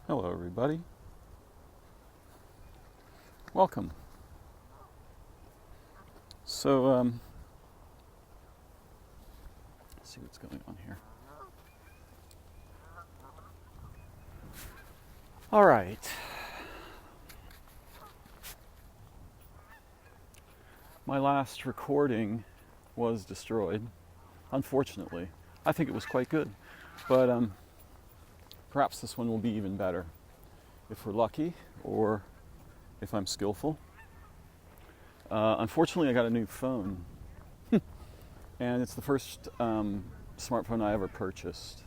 Hello, everybody. Welcome. So, let's see what's going on here. All right. My last recording was destroyed, unfortunately. I think it was quite good, but perhaps this one will be even better if we're lucky or if I'm skillful. Unfortunately, I got a new phone, and it's the first smartphone I ever purchased.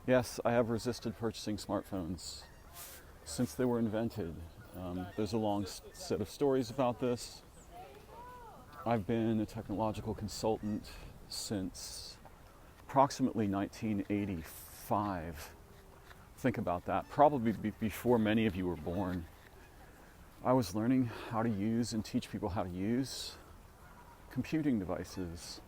Yes, I have resisted purchasing smartphones since they were invented. There's a long set of stories about this. I've been a technological consultant since approximately 1985. Think about that. Probably before many of you were born. I was learning how to use and teach people how to use computing devices.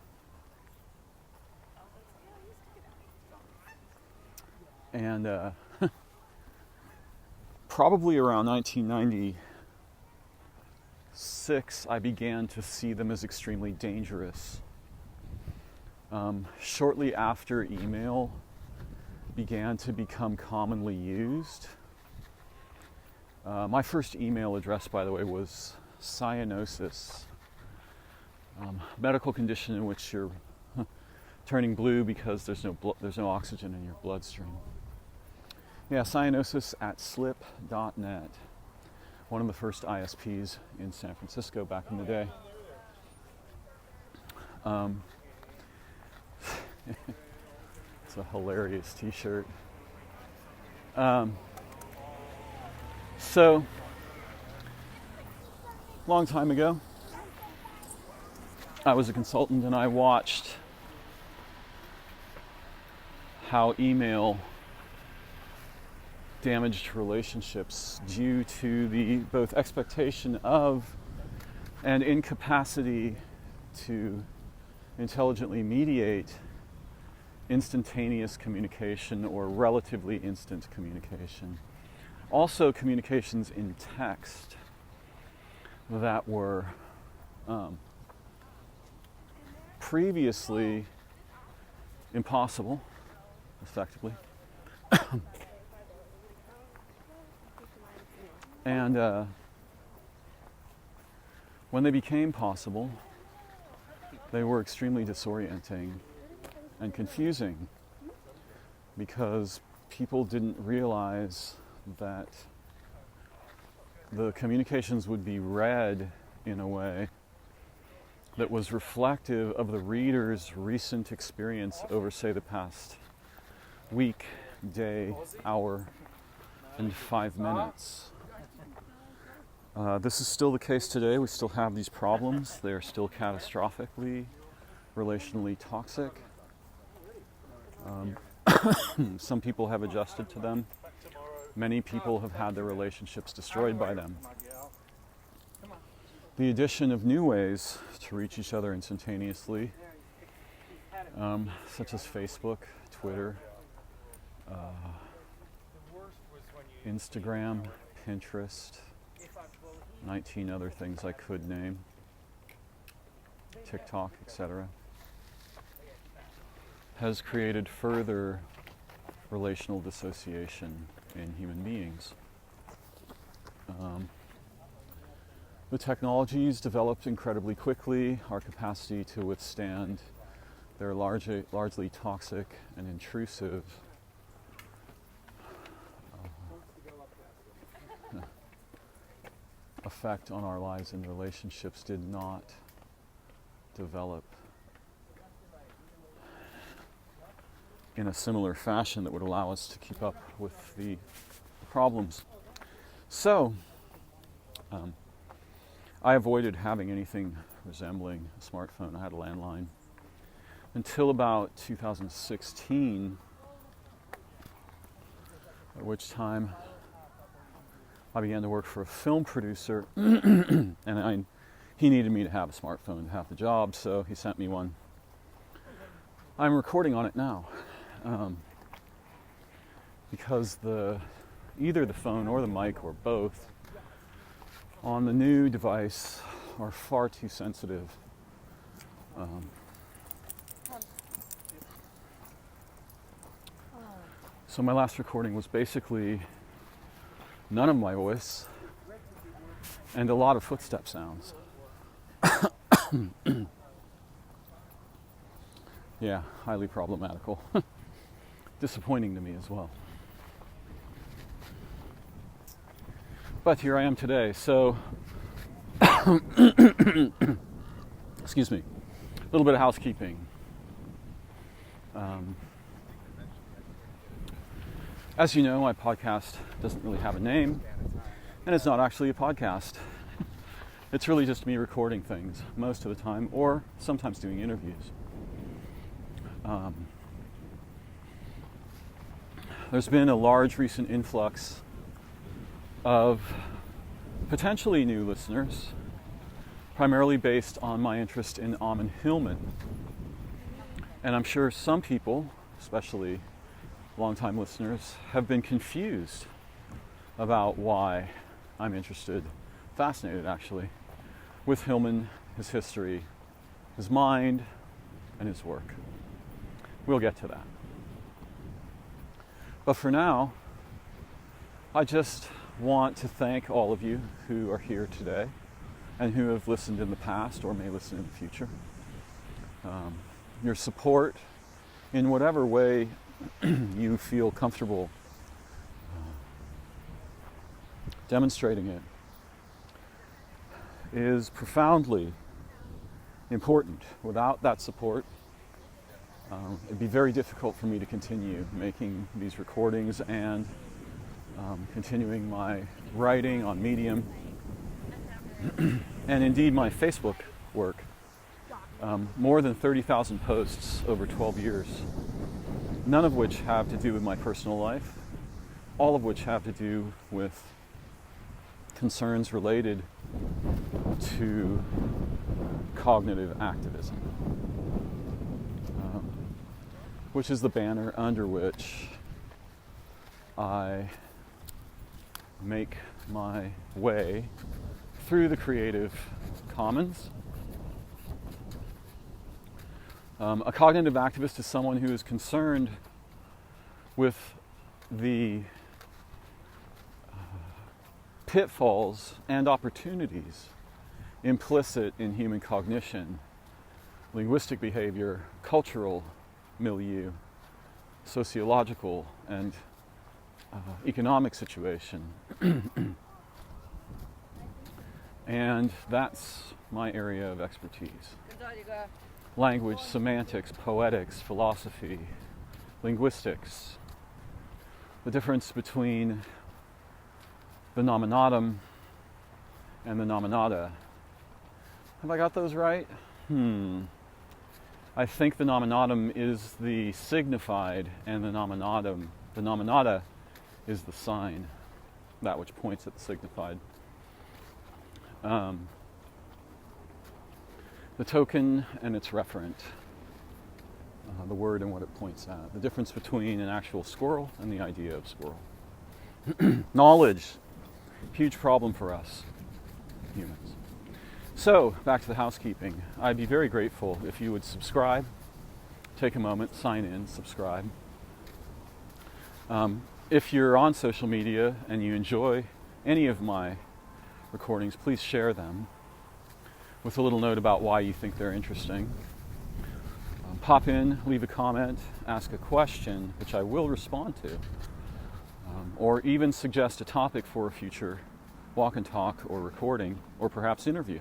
And probably around 1996, I began to see them as extremely dangerous. Shortly after email began to become commonly used, my first email address, by the way, was cyanosis, medical condition in which you're turning blue because there's no oxygen in your bloodstream. Yeah, cyanosis at slip.net, one of the first ISPs in San Francisco back in the day. It's a hilarious t-shirt. So, long time ago, I was a consultant and I watched how email damaged relationships due to the both expectation of and incapacity to intelligently mediate instantaneous communication or relatively instant communication. Also communications in text that were previously impossible, effectively. And when they became possible, they were extremely disorienting and confusing because people didn't realize that the communications would be read in a way that was reflective of the reader's recent experience over, say, the past week, day, hour, and 5 minutes. This is still the case today. We still have these problems. They are still catastrophically, relationally toxic. Some people have adjusted to them. Many people have had their relationships destroyed by them. The addition of new ways to reach each other instantaneously, such as Facebook, Twitter, Instagram, Pinterest, 19 other things I could name, TikTok, etc., has created further relational dissociation in human beings. The technologies developed incredibly quickly. Our capacity to withstand their largely toxic and intrusive effect on our lives and relationships did not develop in a similar fashion that would allow us to keep up with the problems. So, I avoided having anything resembling a smartphone. I had a landline until about 2016, at which time I began to work for a film producer, and he needed me to have a smartphone to have the job, so he sent me one. I'm recording on it now, because the either the phone or the mic or both on the new device are far too sensitive. So my last recording was basically none of my voice and a lot of footstep sounds. Yeah, highly problematical. Disappointing to me as well. But here I am today, so excuse me, a little bit of housekeeping. As you know, my podcast doesn't really have a name, and it's not actually a podcast. It's really just me recording things most of the time, or sometimes doing interviews. There's been a large recent influx of potentially new listeners, primarily based on my interest in Ammon Hillman. And I'm sure some people, especially longtime listeners, have been confused about why I'm interested, fascinated actually, with Hillman, his history, his mind, and his work. We'll get to that. But for now, I just want to thank all of you who are here today and who have listened in the past or may listen in the future. Your support in whatever way you feel comfortable demonstrating it is profoundly important. Without that support, it'd be very difficult for me to continue making these recordings and continuing my writing on Medium and indeed my Facebook work. More than 30,000 posts over 12 years, none of which have to do with my personal life, all of which have to do with concerns related to cognitive activism, which is the banner under which I make my way through the Creative Commons. A cognitive activist is someone who is concerned with the pitfalls and opportunities implicit in human cognition, linguistic behavior, cultural milieu, sociological and economic situation. And that's my area of expertise. Language, semantics, poetics, philosophy, linguistics, the difference between the nominatum and the nominata. Have I got those right? I think the nominatum is the signified and the nominata is the sign, that which points at the signified. The token and its referent, the word and what it points at. The difference between an actual squirrel and the idea of squirrel. Knowledge, huge problem for us humans. So, back to the housekeeping. I'd be very grateful if you would subscribe, take a moment, sign in, subscribe. If you're on social media and you enjoy any of my recordings, please share them with a little note about why you think they're interesting. Pop in, leave a comment, ask a question, which I will respond to, or even suggest a topic for a future walk and talk or recording, or perhaps interview.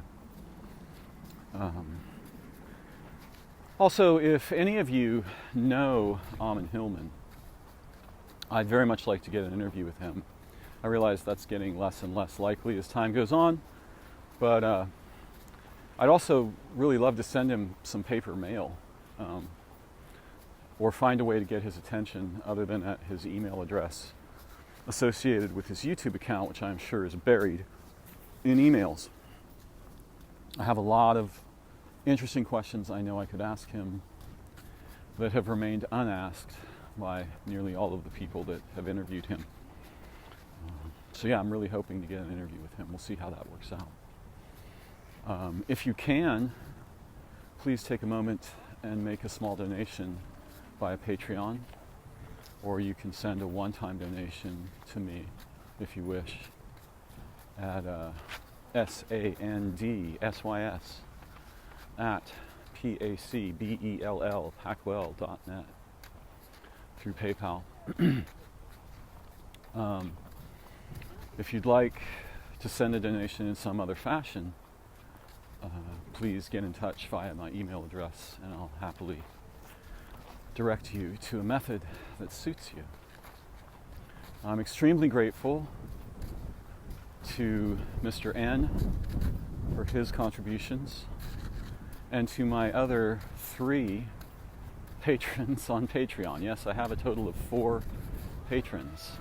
Also, if any of you know Ammon Hillman, I'd very much like to get an interview with him. I realize that's getting less and less likely as time goes on, but I'd also really love to send him some paper mail, or find a way to get his attention other than at his email address associated with his YouTube account, which I'm sure is buried in emails. I have a lot of interesting questions I know I could ask him that have remained unasked by nearly all of the people that have interviewed him. So yeah, I'm really hoping to get an interview with him. We'll see how that works out. If you can, please take a moment and make a small donation via Patreon, or you can send a one-time donation to me if you wish at SANDSYS at PACBELL Pacwell.net through PayPal. If you'd like to send a donation in some other fashion, please get in touch via my email address, and I'll happily direct you to a method that suits you. I'm extremely grateful to Mr. N for his contributions, and to my other 3 patrons on Patreon. Yes, I have a total of 4 patrons.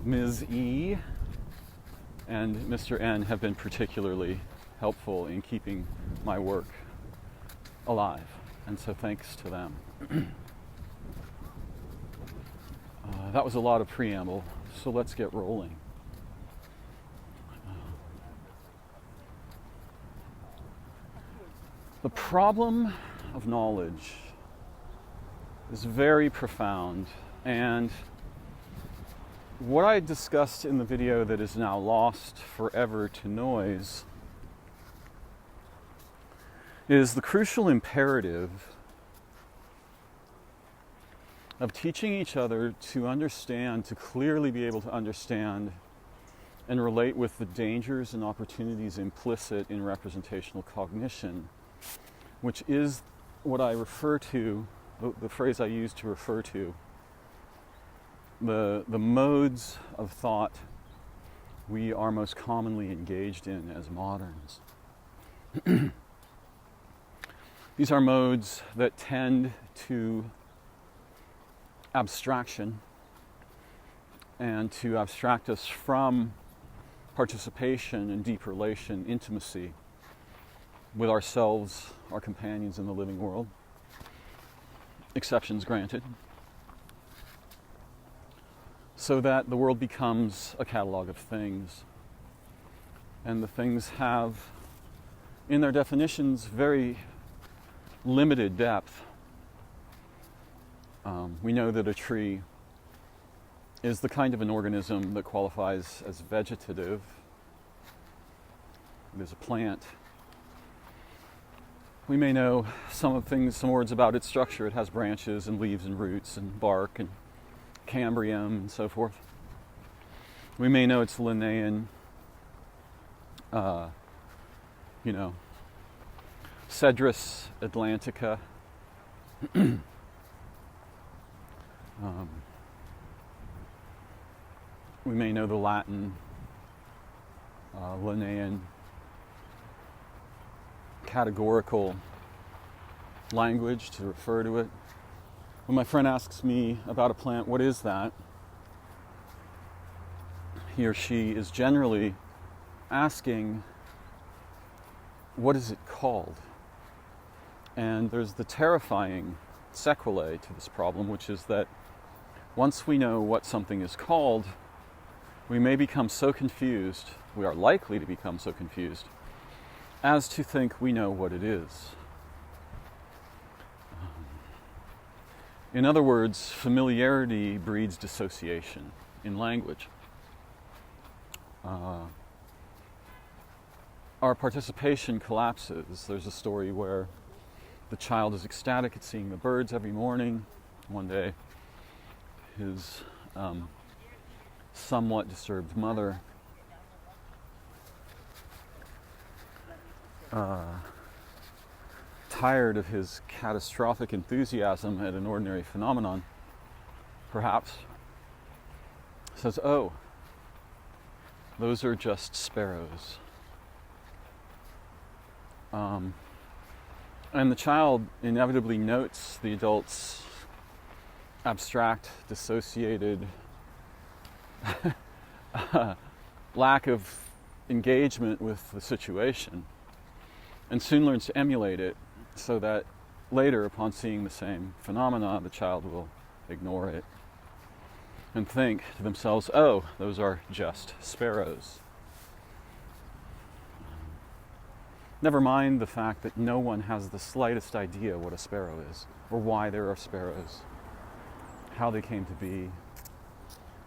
Ms. E and Mr. N have been particularly helpful in keeping my work alive, and so thanks to them. That was a lot of preamble, so let's get rolling. The problem of knowledge is very profound, and what I discussed in the video that is now lost forever to noise is the crucial imperative of teaching each other to understand, to clearly be able to understand and relate with the dangers and opportunities implicit in representational cognition, which is what I refer to, the phrase I use to refer to the modes of thought we are most commonly engaged in as moderns. These are modes that tend to abstraction, and to abstract us from participation in deep relation, intimacy with ourselves, our companions in the living world. Exceptions granted. So that the world becomes a catalog of things. And the things have, in their definitions, very limited depth. We know that a tree is the kind of an organism that qualifies as vegetative. It is a plant. We may know some words about its structure. It has branches and leaves and roots and bark and cambrium and so forth. We may know it's Linnaean, Cedrus atlantica. We may know the Latin, Linnaean, categorical language to refer to it. When my friend asks me about a plant, what is that? He or she is generally asking, what is it called? And there's the terrifying sequelae to this problem, which is that once we know what something is called, we may become so confused, we are likely to become so confused, as to think we know what it is. In other words, familiarity breeds dissociation in language. Our participation collapses. There's a story where the child is ecstatic at seeing the birds every morning. One day, his somewhat disturbed mother tired of his catastrophic enthusiasm at an ordinary phenomenon, perhaps, says, "Oh, those are just sparrows." And the child inevitably notes the adult's abstract, dissociated lack of engagement with the situation, and soon learns to emulate it, so that later, upon seeing the same phenomena, the child will ignore it. and think to themselves, oh, those are just sparrows. Never mind the fact that no one has the slightest idea what a sparrow is, or why there are sparrows, how they came to be,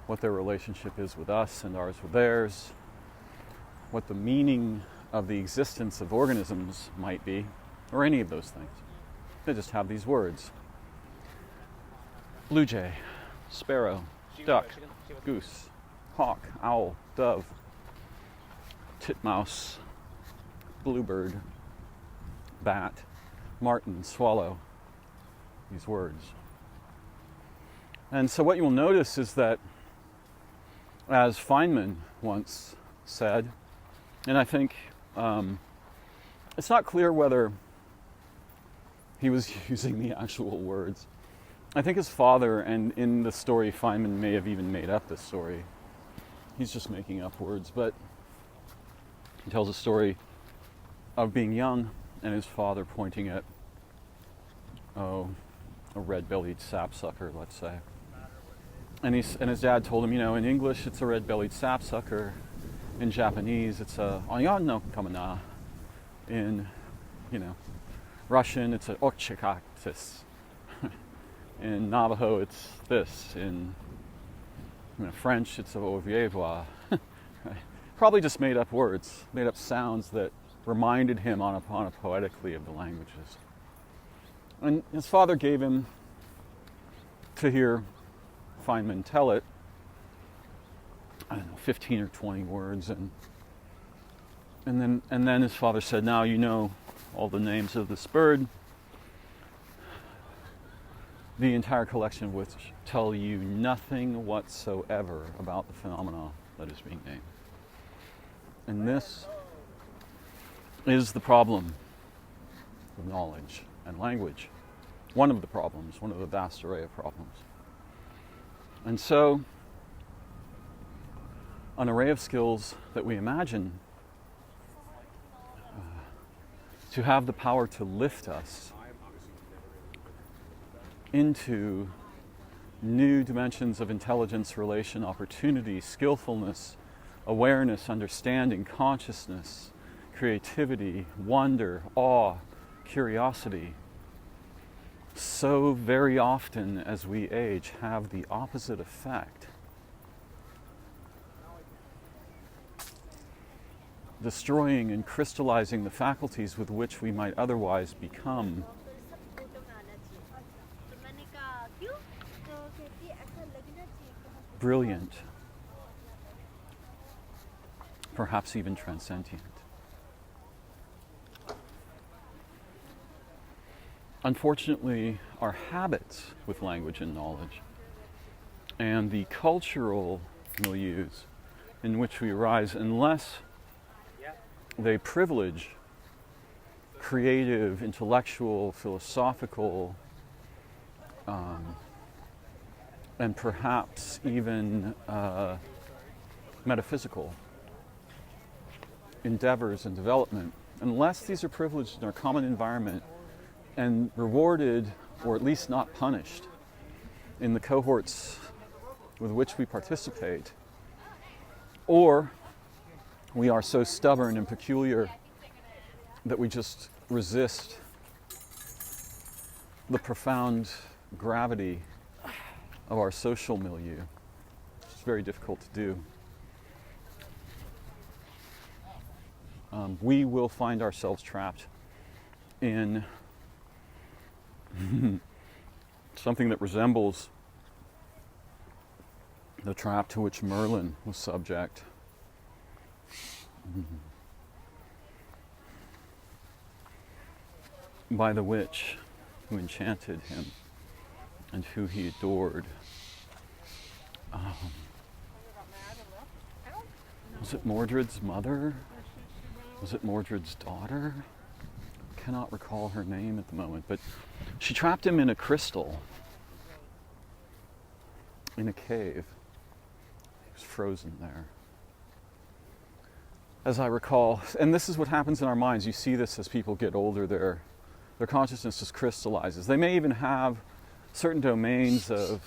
what their relationship is with us and ours with theirs, what the meaning of the existence of organisms might be, or any of those things. They just have these words. Blue jay, sparrow, duck, goose, hawk, owl, dove, titmouse, bluebird, bat, martin, swallow, these words. And so what you'll notice is that, as Feynman once said, and I think it's not clear whether he was using the actual words. I think his father, and in the story, Feynman may have even made up this story. He's just making up words, but he tells a story of being young and his father pointing at, a red-bellied sapsucker, let's say. And his dad told him, in English it's a red-bellied sapsucker. In Japanese it's a onyon no kamana. In, Russian it's a ochikaktis. In Navajo it's this. In French it's a ovievois. Probably just made up words, made up sounds that reminded him poetically of the languages. And his father gave him to hear Feynman tell it, 15 or 20 words, and then his father said, now you know all the names of this bird, the entire collection of which tell you nothing whatsoever about the phenomena that is being named. And this is the problem of knowledge and language. One of the problems, one of the vast array of problems. And so, an array of skills that we imagine to have the power to lift us into new dimensions of intelligence, relation, opportunity, skillfulness, awareness, understanding, consciousness, creativity, wonder, awe, curiosity, so very often as we age have the opposite effect. Destroying and crystallizing the faculties with which we might otherwise become brilliant, perhaps even transcendent. Unfortunately, our habits with language and knowledge and the cultural milieus in which we arise, unless they privilege creative, intellectual, philosophical, and perhaps even metaphysical endeavors and development, unless these are privileged in our common environment and rewarded, or at least not punished, in the cohorts with which we participate, or we are so stubborn and peculiar that we just resist the profound gravity of our social milieu. It's very difficult to do. We will find ourselves trapped in something that resembles the trap to which Merlin was subject. By the witch who enchanted him and who he adored. Was it Mordred's mother? Was it Mordred's daughter? I cannot recall her name at the moment, but she trapped him in a crystal in a cave. He was frozen there. As I recall, and this is what happens in our minds, you see this as people get older, their consciousness just crystallizes. They may even have certain domains of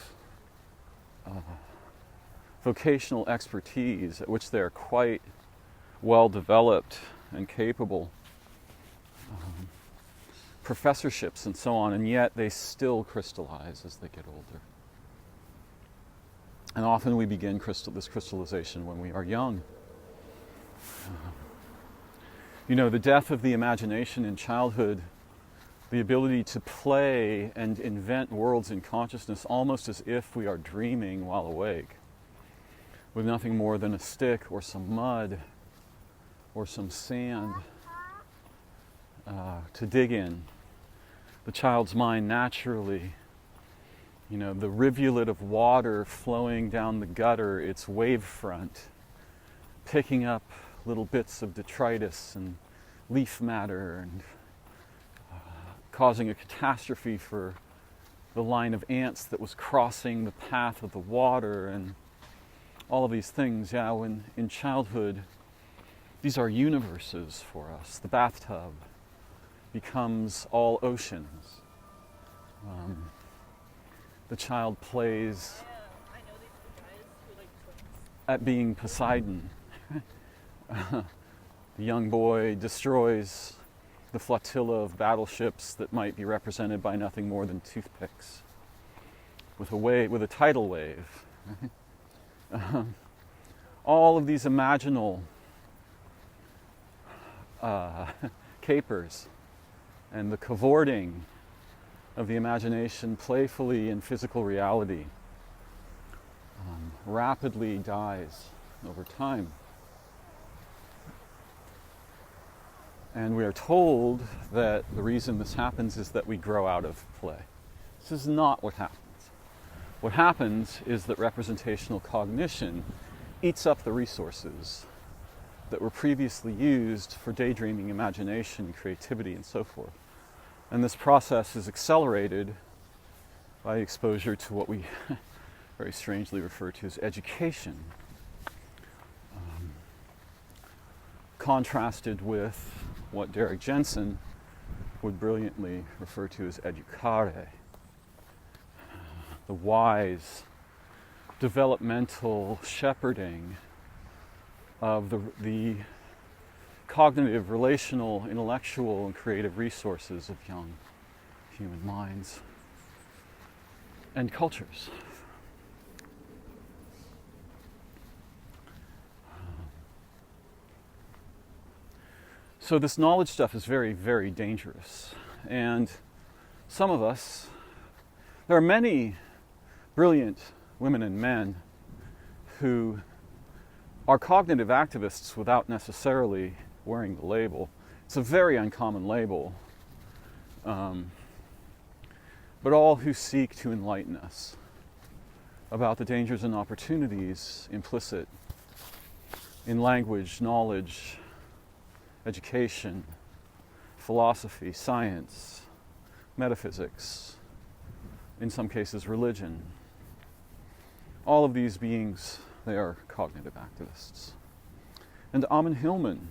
vocational expertise at which they're quite well developed and capable, professorships and so on, and yet they still crystallize as they get older. And often we begin this crystallization when we are young. The death of the imagination in childhood, the ability to play and invent worlds in consciousness almost as if we are dreaming while awake, with nothing more than a stick or some mud or some sand to dig in. The child's mind naturally, the rivulet of water flowing down the gutter, its wavefront, picking up little bits of detritus and leaf matter and causing a catastrophe for the line of ants that was crossing the path of the water, and all of these things. When in childhood, these are universes for us. The bathtub becomes all oceans. The child plays at being Poseidon. The young boy destroys the flotilla of battleships that might be represented by nothing more than toothpicks, with a tidal wave. All of these imaginal capers and the cavorting of the imagination playfully in physical reality rapidly dies over time. And we are told that the reason this happens is that we grow out of play. This is not what happens. What happens is that representational cognition eats up the resources that were previously used for daydreaming, imagination, creativity, and so forth. And this process is accelerated by exposure to what we very strangely refer to as education, contrasted with what Derek Jensen would brilliantly refer to as educare, the wise, developmental shepherding of the cognitive, relational, intellectual, and creative resources of young human minds and cultures. So this knowledge stuff is very, very dangerous. And some of us, there are many brilliant women and men who are cognitive activists without necessarily wearing the label. It's a very uncommon label. But all who seek to enlighten us about the dangers and opportunities implicit in language, knowledge, education, philosophy, science, metaphysics, in some cases religion. All of these beings, they are cognitive activists. And Ammon Hillman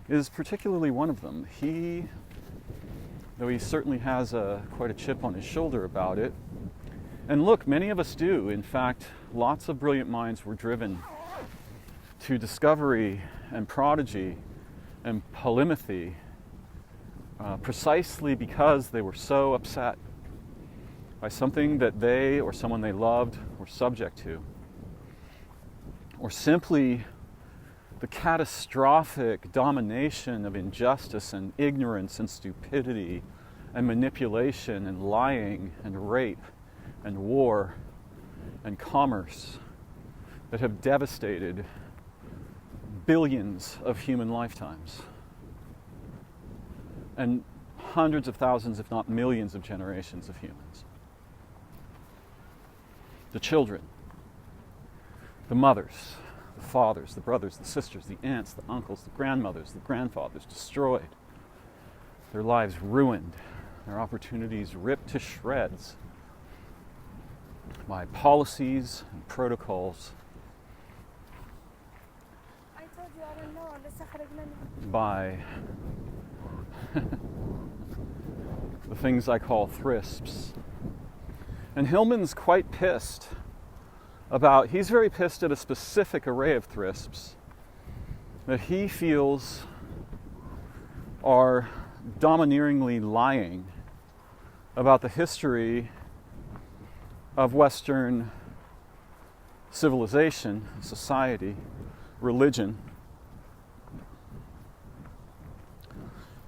is particularly one of them. He, though he certainly has quite a chip on his shoulder about it, and look, many of us do. In fact, lots of brilliant minds were driven to discovery and prodigy and polymathy precisely because they were so upset by something that they or someone they loved were subject to, or simply the catastrophic domination of injustice and ignorance and stupidity and manipulation and lying and rape and war and commerce that have devastated billions of human lifetimes and hundreds of thousands, if not millions, of generations of humans. The children, the mothers, the fathers, the brothers, the sisters, the aunts, the uncles, the grandmothers, the grandfathers destroyed, their lives ruined, their opportunities ripped to shreds by policies and protocols, by the things I call thrisps. And Hillman's quite pissed about, he's very pissed at a specific array of thrisps that he feels are domineeringly lying about the history of Western civilization, society, religion.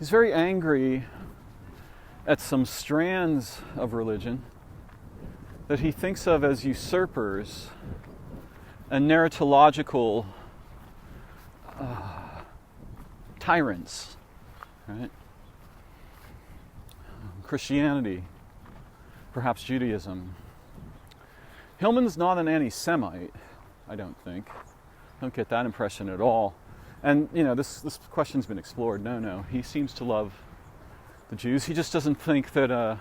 He's very angry at some strands of religion that he thinks of as usurpers and narratological tyrants, right? Christianity, perhaps Judaism. Hillman's not an anti-Semite, I don't think. I don't get that impression at all. And, you know, this question's been explored. No, he seems to love the Jews. He just doesn't think that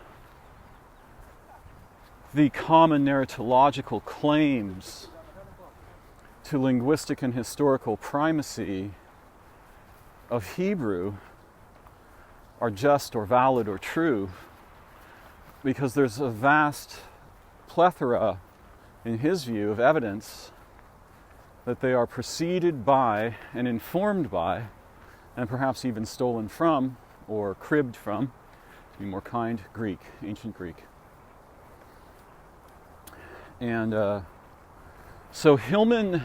the common narratological claims to linguistic and historical primacy of Hebrew are just or valid or true, because there's a vast plethora, in his view, of evidence that they are preceded by and informed by, and perhaps even stolen from, or cribbed from, to be more kind, Greek, ancient Greek. And so Hillman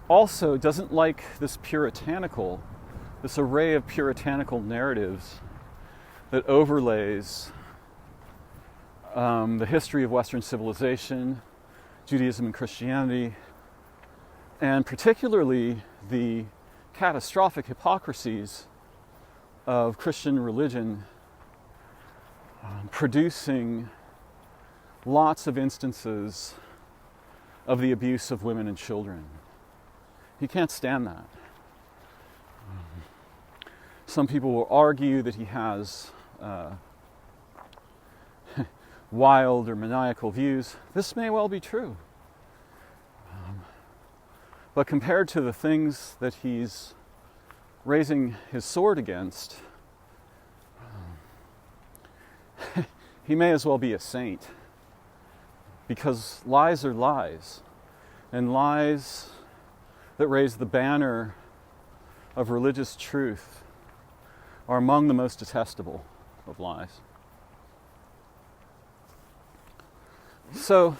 also doesn't like this array of puritanical narratives that overlays the history of Western civilization, Judaism and Christianity, and particularly the catastrophic hypocrisies of Christian religion, producing lots of instances of the abuse of women and children. He can't stand that. Some people will argue that he has wild or maniacal views. This may well be true. But compared to the things that he's raising his sword against, he may as well be a saint. Because lies are lies. And lies that raise the banner of religious truth are among the most detestable of lies. So,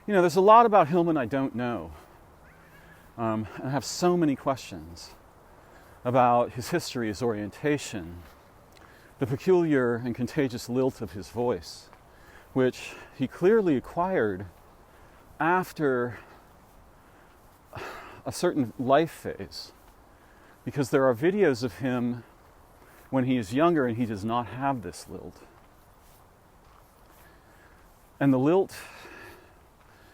you know, there's a lot about Hillman I don't know. And I have so many questions about his history, his orientation, the peculiar and contagious lilt of his voice, which he clearly acquired after a certain life phase. Because there are videos of him when he is younger and he does not have this lilt. And the lilt,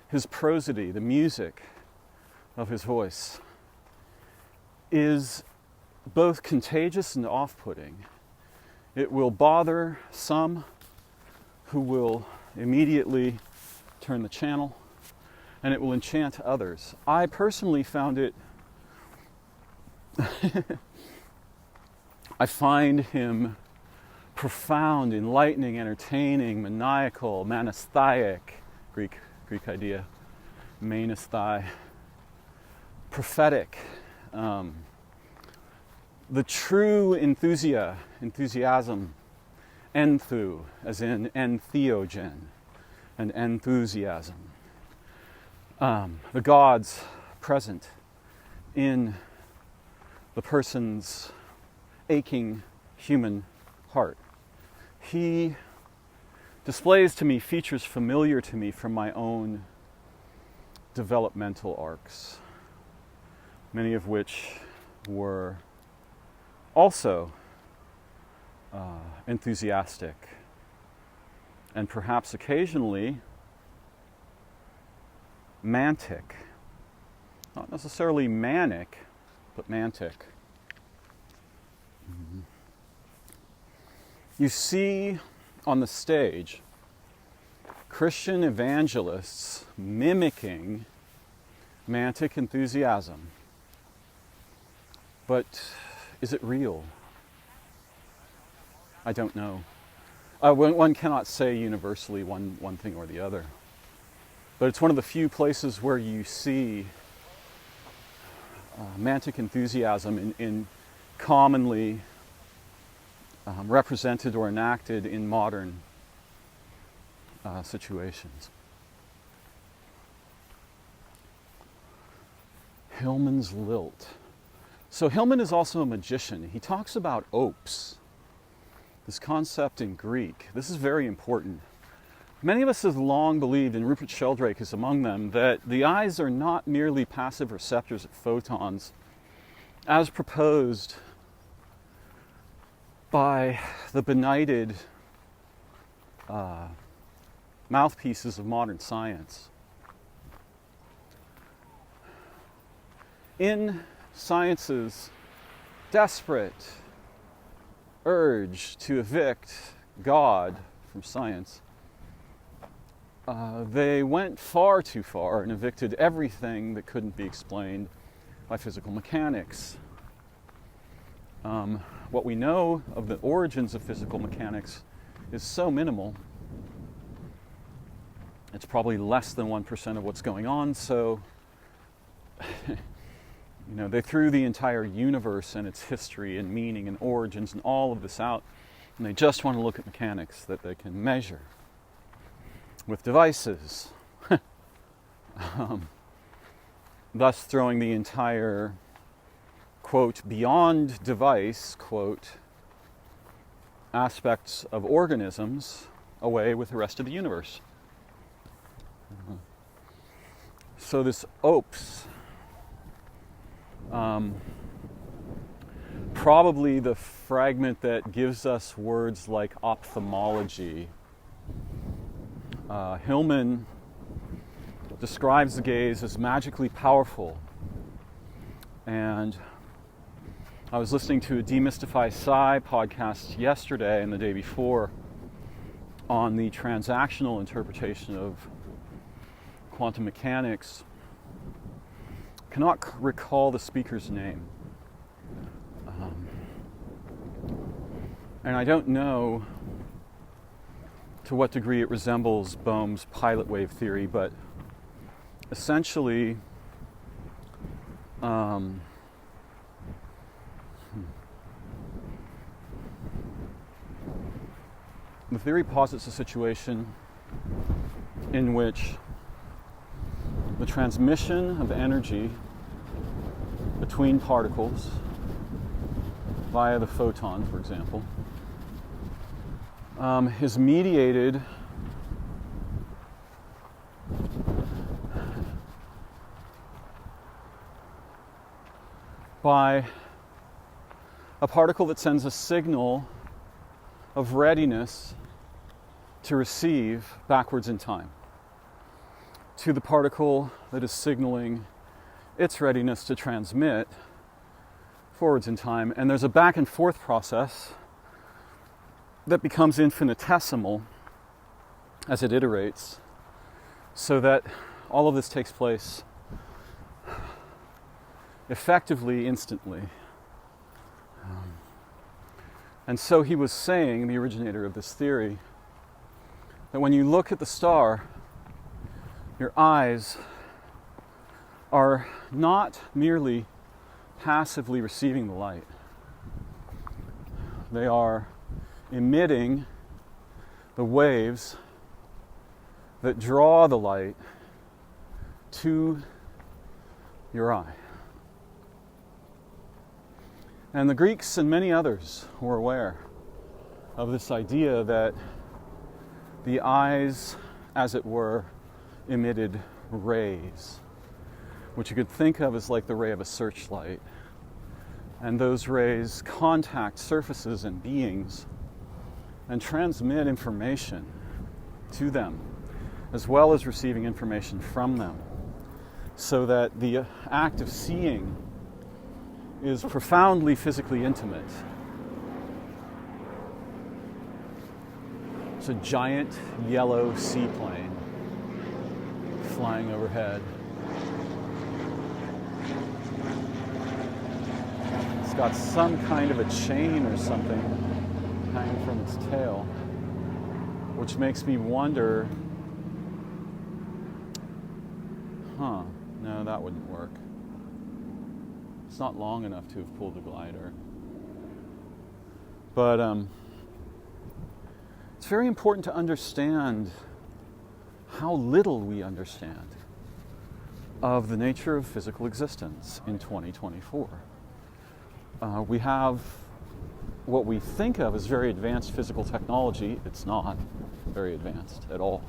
his prosody, the music of his voice, is both contagious and off-putting. It will bother some who will immediately turn the channel, and it will enchant others. I personally found it I find him profound, enlightening, entertaining, maniacal, manasthaic, Greek idea, manasthai, prophetic, the true enthusiasm, enthu, as in entheogen, and enthusiasm. The gods present in the person's aching human heart. He displays to me features familiar to me from my own developmental arcs, many of which were also enthusiastic and perhaps occasionally mantic. Not necessarily manic, but mantic. Mm-hmm. You see on the stage Christian evangelists mimicking mantic enthusiasm. But is it real? I don't know. One cannot say universally one thing or the other. But it's one of the few places where you see romantic enthusiasm in commonly represented or enacted in modern situations. Hillman's lilt. So Hillman is also a magician. He talks about opes, this concept in Greek. This is very important. Many of us have long believed, and Rupert Sheldrake is among them, that the eyes are not merely passive receptors of photons, as proposed by the benighted mouthpieces of modern science. In science's desperate urge to evict God from science, they went far too far and evicted everything that couldn't be explained by physical mechanics. What we know of the origins of physical mechanics is so minimal. It's probably less than 1% of what's going on, so they threw the entire universe and its history and meaning and origins and all of this out, and they just want to look at mechanics that they can measure with devices. Thus throwing the entire, quote, beyond device, quote, aspects of organisms away with the rest of the universe. So this opes, probably the fragment that gives us words like ophthalmology. Hillman describes the gaze as magically powerful. And I was listening to a Demystify Psi podcast yesterday and the day before on the transactional interpretation of quantum mechanics. Cannot recall the speaker's name. And I don't know to what degree it resembles Bohm's pilot wave theory, but essentially the theory posits a situation in which the transmission of energy between particles via the photon, for example, is mediated by a particle that sends a signal of readiness to receive backwards in time to the particle that is signaling its readiness to transmit forwards in time. And there's a back and forth process that becomes infinitesimal as it iterates, so that all of this takes place effectively instantly. And so he was saying, the originator of this theory, that when you look at the star, your eyes are not merely passively receiving the light. They are emitting the waves that draw the light to your eye. And the Greeks and many others were aware of this idea that the eyes, as it were, emitted rays, which you could think of as like the ray of a searchlight. And those rays contact surfaces and beings and transmit information to them, as well as receiving information from them, so that the act of seeing is profoundly physically intimate. It's a giant yellow seaplane flying overhead. It's got some kind of a chain or something hanging from its tail, which makes me wonder no, that wouldn't work. It's not long enough to have pulled the glider. But it's very important to understand how little we understand of the nature of physical existence in 2024. We have what we think of as very advanced physical technology. It's not very advanced at all.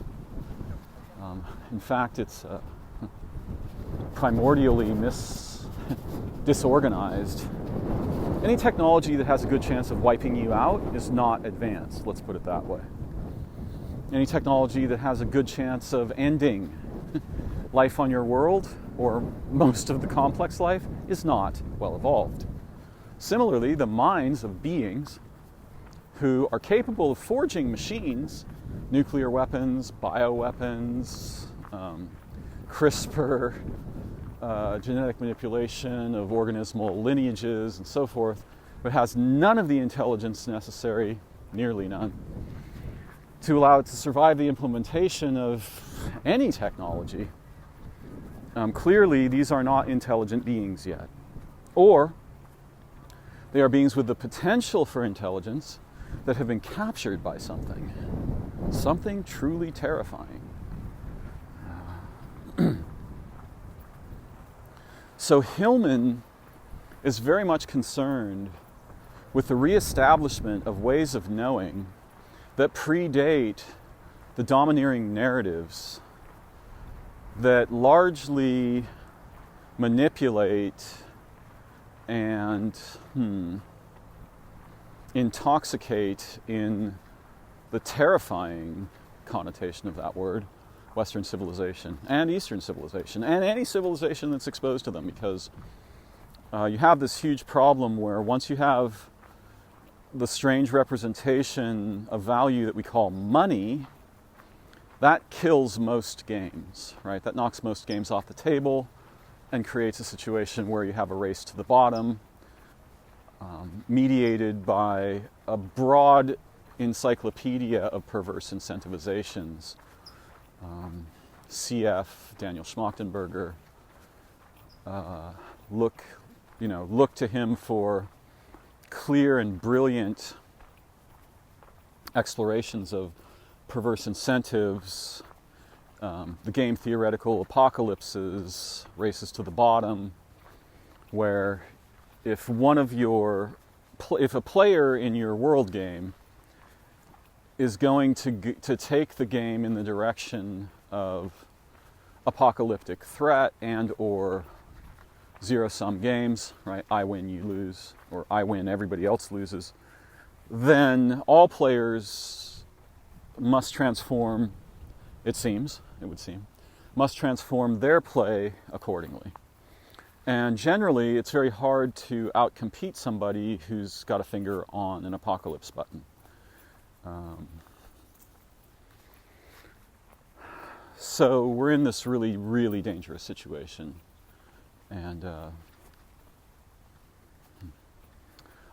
In fact, it's primordially disorganized. Any technology that has a good chance of wiping you out is not advanced, let's put it that way. Any technology that has a good chance of ending life on your world, or most of the complex life, is not well evolved. Similarly, the minds of beings who are capable of forging machines, nuclear weapons, bioweapons, CRISPR, genetic manipulation of organismal lineages and so forth, but has none of the intelligence necessary, nearly none, to allow it to survive the implementation of any technology. Clearly, these are not intelligent beings yet. Or they are beings with the potential for intelligence that have been captured by something truly terrifying. So Hillman is very much concerned with the reestablishment of ways of knowing that predate the domineering narratives that largely manipulate and intoxicate, in the terrifying connotation of that word, Western civilization and Eastern civilization, and any civilization that's exposed to them, because you have this huge problem where once you have the strange representation of value that we call money, that kills most games, right? That knocks most games off the table and creates a situation where you have a race to the bottom, mediated by a broad encyclopedia of perverse incentivizations. CF, Daniel Schmachtenberger, look to him for clear and brilliant explorations of perverse incentives, the game theoretical apocalypses, races to the bottom, where if a player in your world game is going to take the game in the direction of apocalyptic threat and or zero-sum games, right? I win, you lose, or I win, everybody else loses, then all players must transform, it would seem, must transform their play accordingly. And generally, it's very hard to outcompete somebody who's got a finger on an apocalypse button. So we're in this really, really dangerous situation. And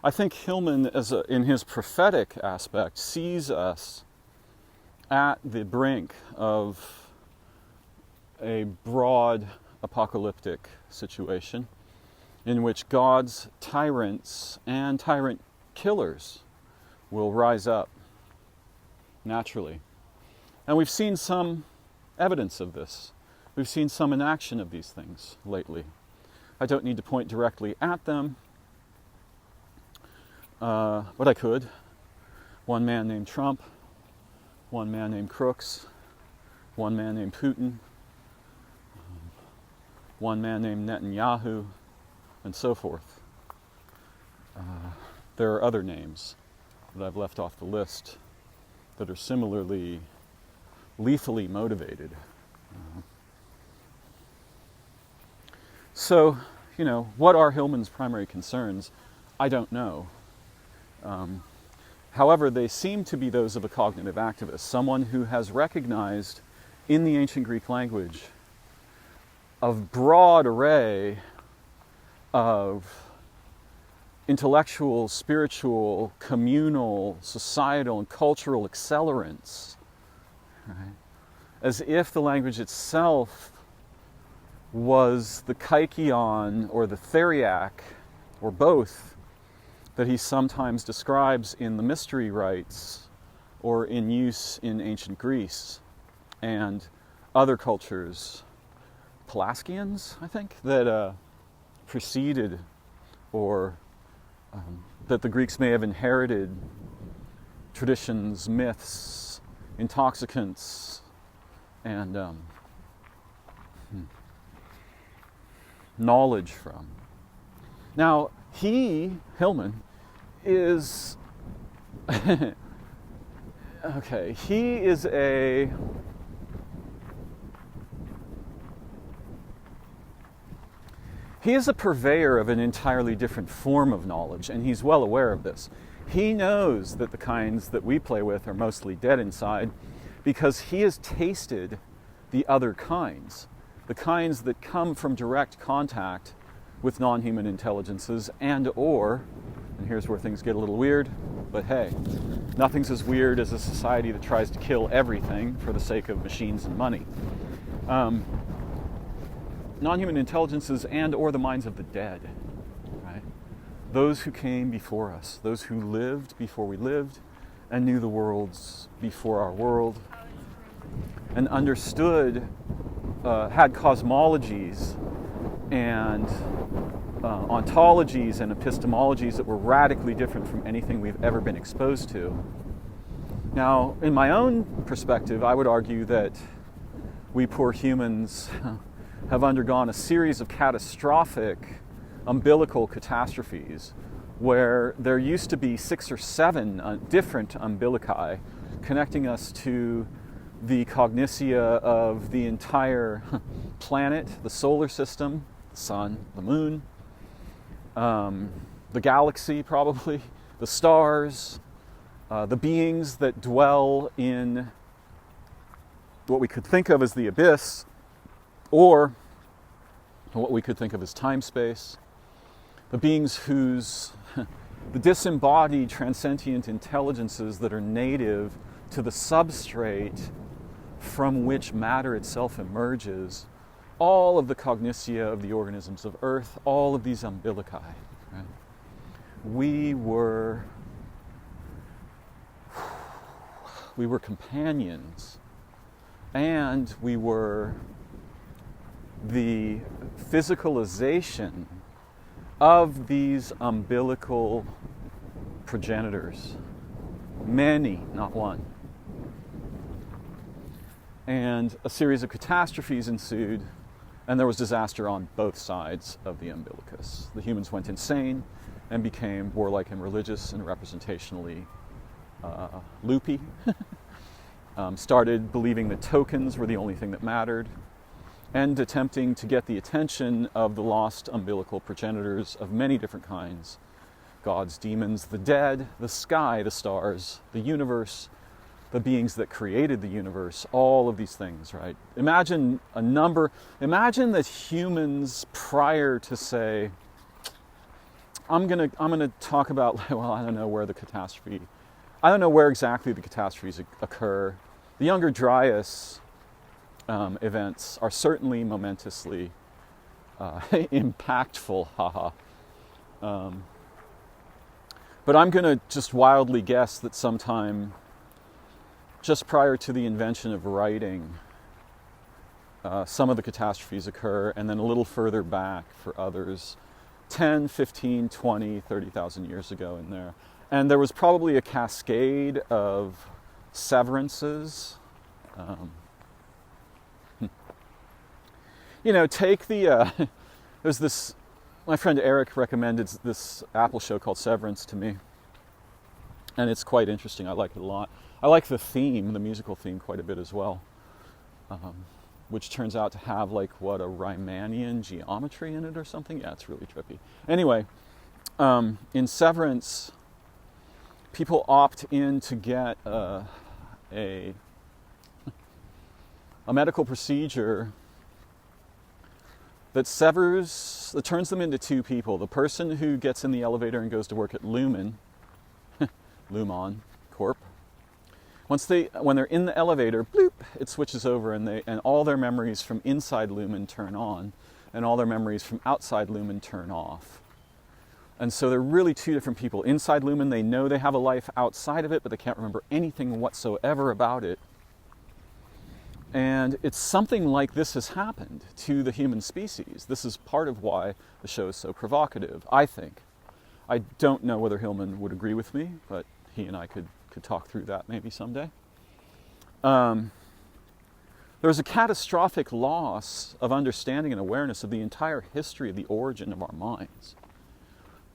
I think Hillman, in his prophetic aspect, sees us at the brink of a broad apocalyptic situation in which God's tyrants and tyrant killers will rise up naturally. And we've seen some evidence of this. We've seen some enaction of these things lately. I don't need to point directly at them, but I could. One man named Trump, one man named Crooks, one man named Putin, one man named Netanyahu, and so forth. There are other names that I've left off the list that are similarly lethally motivated. So, what are Hillman's primary concerns? I don't know. However, they seem to be those of a cognitive activist, someone who has recognized in the ancient Greek language a broad array of intellectual, spiritual, communal, societal, and cultural accelerants, right? As if the language itself was the kaikion or the theriac, or both, that he sometimes describes in the mystery rites or in use in ancient Greece and other cultures, Pelasgians, I think, that preceded or that the Greeks may have inherited traditions, myths, intoxicants, and knowledge from. Now, Hillman, is okay, he is a purveyor of an entirely different form of knowledge, and he's well aware of this. He knows that the kinds that we play with are mostly dead inside because he has tasted the other kinds, the kinds that come from direct contact with non-human intelligences and here's where things get a little weird, but hey, nothing's as weird as a society that tries to kill everything for the sake of machines and money. Non-human intelligences and or the minds of the dead, right? Those who came before us, those who lived before we lived and knew the worlds before our world and understood, had cosmologies and ontologies and epistemologies that were radically different from anything we've ever been exposed to. Now, in my own perspective, I would argue that we poor humans have undergone a series of catastrophic umbilical catastrophes where there used to be 6 or 7 different umbilici connecting us to the cognitia of the entire planet, the solar system, the sun, the moon, the galaxy probably, the stars, the beings that dwell in what we could think of as the abyss, or what we could think of as time-space, the beings whose, the disembodied transcendent intelligences that are native to the substrate from which matter itself emerges, all of the cognitia of the organisms of Earth, all of these umbilici. Right? We were companions, and we were the physicalization of these umbilical progenitors. Many, not one. And a series of catastrophes ensued, and there was disaster on both sides of the umbilicus. The humans went insane and became warlike and religious and representationally loopy. Started believing that tokens were the only thing that mattered, and attempting to get the attention of the lost umbilical progenitors of many different kinds. Gods, demons, the dead, the sky, the stars, the universe, the beings that created the universe, all of these things, right? Imagine that humans prior to, say, I'm gonna talk about, well, I don't know where exactly the catastrophes occur. The Younger Dryas events are certainly momentously impactful, haha. But I'm going to just wildly guess that sometime just prior to the invention of writing, some of the catastrophes occur, and then a little further back for others, 10, 15, 20, 30,000 years ago in there. And there was probably a cascade of severances. Take there's this, my friend Eric recommended this Apple show called Severance to me, and it's quite interesting. I like it a lot. I like the theme, the musical theme, quite a bit as well, which turns out to have a Riemannian geometry in it or something. Yeah, it's really trippy. Anyway, in Severance, people opt in to get a medical procedure that turns them into two people. The person who gets in the elevator and goes to work at Lumon Corp, when they're in the elevator, bloop, it switches over, and all their memories from inside Lumen turn on, and all their memories from outside Lumen turn off. And so they're really two different people. Inside Lumen, they know they have a life outside of it, but they can't remember anything whatsoever about it. And it's something like this has happened to the human species. This is part of why the show is so provocative, I think. I don't know whether Hillman would agree with me, but he and I could talk through that maybe someday. There's a catastrophic loss of understanding and awareness of the entire history of the origin of our minds.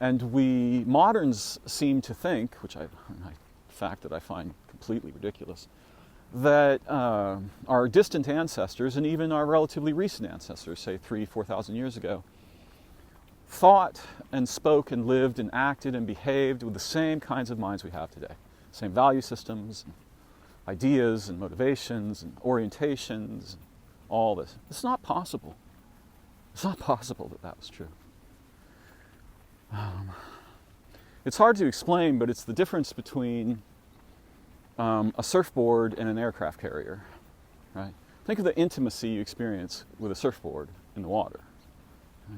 And we moderns seem to think, which a fact that I find completely ridiculous, that our distant ancestors, and even our relatively recent ancestors, say 3,000 to 4,000 years ago, thought and spoke and lived and acted and behaved with the same kinds of minds we have today. Same value systems, and ideas and motivations and orientations, and all this. It's not possible. It's not possible that that was true. It's hard to explain, but it's the difference between a surfboard and an aircraft carrier, right? Think of the intimacy you experience with a surfboard in the water.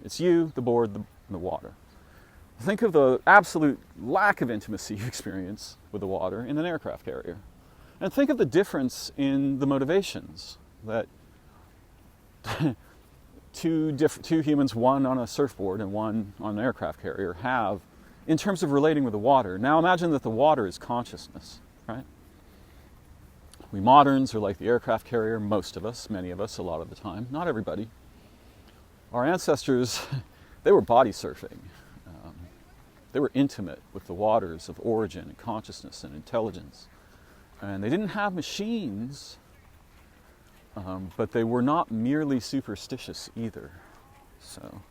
It's you, the board, the water. Think of the absolute lack of intimacy you experience with the water in an aircraft carrier. And think of the difference in the motivations that two humans, one on a surfboard and one on an aircraft carrier, have in terms of relating with the water. Now imagine that the water is consciousness, right? We moderns are like the aircraft carrier, most of us, many of us, a lot of the time, not everybody. Our ancestors, they were body surfing. They were intimate with the waters of origin and consciousness and intelligence. And they didn't have machines, but they were not merely superstitious either. So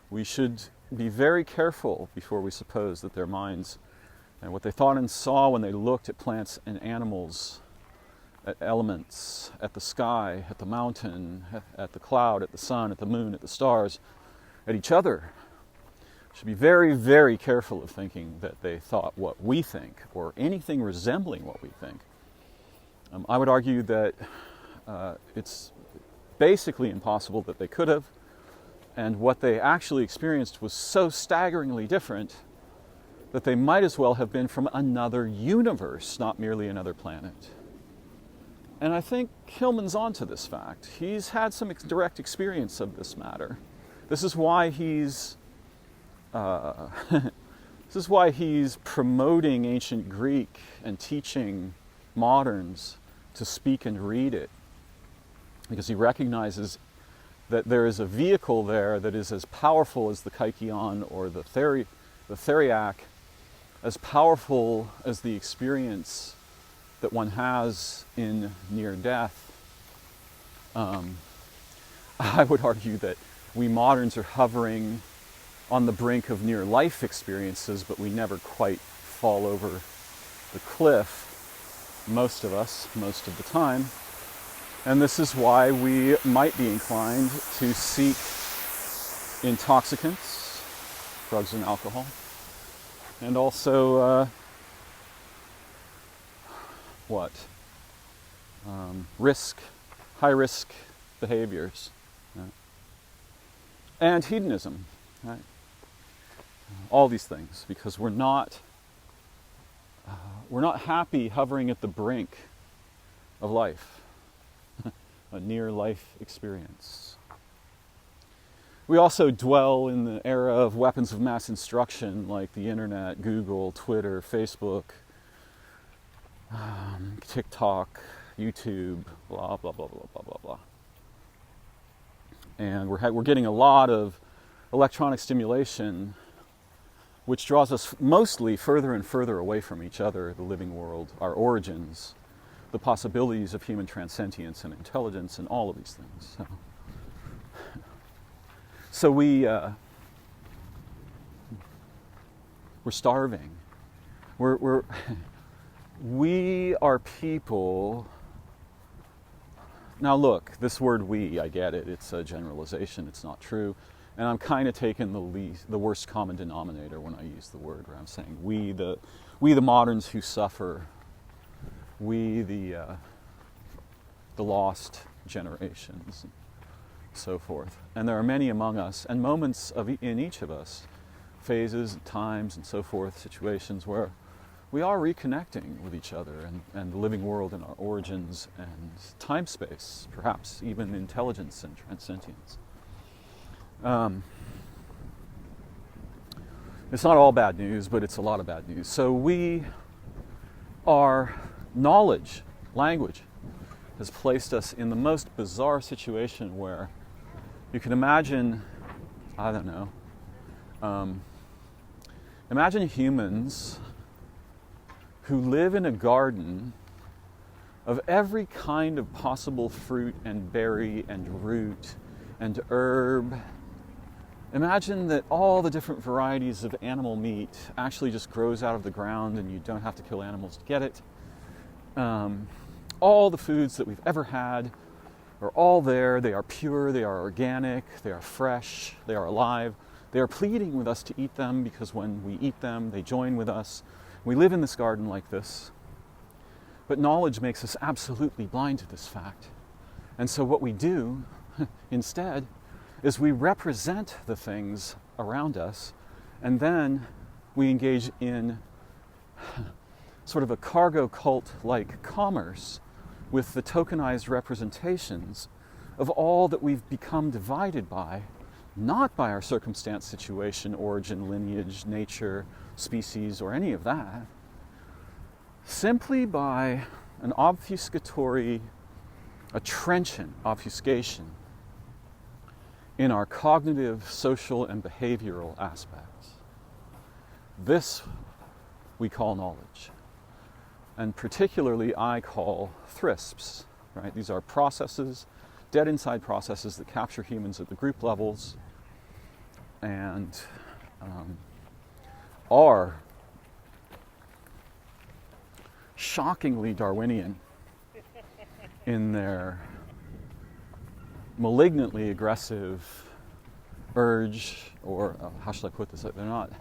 we should be very careful before we suppose that their minds and what they thought and saw when they looked at plants and animals, at elements, at the sky, at the mountain, at the cloud, at the sun, at the moon, at the stars, at each other. Should be very, very careful of thinking that they thought what we think, or anything resembling what we think. I would argue that it's basically impossible that they could have, and what they actually experienced was so staggeringly different that they might as well have been from another universe, not merely another planet. And I think Hillman's onto this fact. He's had some direct experience of this matter. This is why he's promoting ancient Greek and teaching moderns to speak and read it, because he recognizes that there is a vehicle there that is as powerful as the kykeon or the theriac, as powerful as the experience that one has in near death. I would argue that we moderns are hovering on the brink of near life experiences, but we never quite fall over the cliff, most of us, most of the time. And this is why we might be inclined to seek intoxicants, drugs and alcohol, and also high-risk behaviors, right? And hedonism, right? All these things, because we're not happy hovering at the brink of life, a near-life experience. We also dwell in the era of weapons of mass instruction like the internet, Google, Twitter, Facebook, TikTok, YouTube, blah, blah, blah, blah, blah, blah, blah. And we're getting a lot of electronic stimulation, which draws us mostly further and further away from each other, the living world, our origins, the possibilities of human transcendence and intelligence, and all of these things. So we're starving. We are people. Now look, this word "we," I get it. It's a generalization. It's not true. And I'm kind of taking the worst common denominator when I use the word, where I'm saying we the moderns who suffer we, the lost generations, and so forth. And there are many among us, and moments in each of us, phases, times, and so forth, situations where we are reconnecting with each other and the living world and our origins and time space, perhaps even intelligence and transsentience. It's not all bad news, but it's a lot of bad news. So our knowledge, language, has placed us in the most bizarre situation where you can imagine, I don't know, imagine humans who live in a garden of every kind of possible fruit and berry and root and herb. Imagine that all the different varieties of animal meat actually just grows out of the ground and you don't have to kill animals to get it. All the foods that we've ever had are all there. They are pure, they are organic, they are fresh, they are alive. They are pleading with us to eat them because when we eat them, they join with us. We live in this garden like this. But knowledge makes us absolutely blind to this fact. And so what we do instead is we represent the things around us, and then we engage in sort of a cargo cult-like commerce with the tokenized representations of all that we've become divided by, not by our circumstance, situation, origin, lineage, nature, species, or any of that, simply by an obfuscatory, a trenchant obfuscation in our cognitive, social, and behavioral aspects. This we call knowledge. And particularly I call thrisps, right? These are processes, dead inside processes that capture humans at the group levels and are shockingly Darwinian in their malignantly aggressive urge, or how should I put this? They're not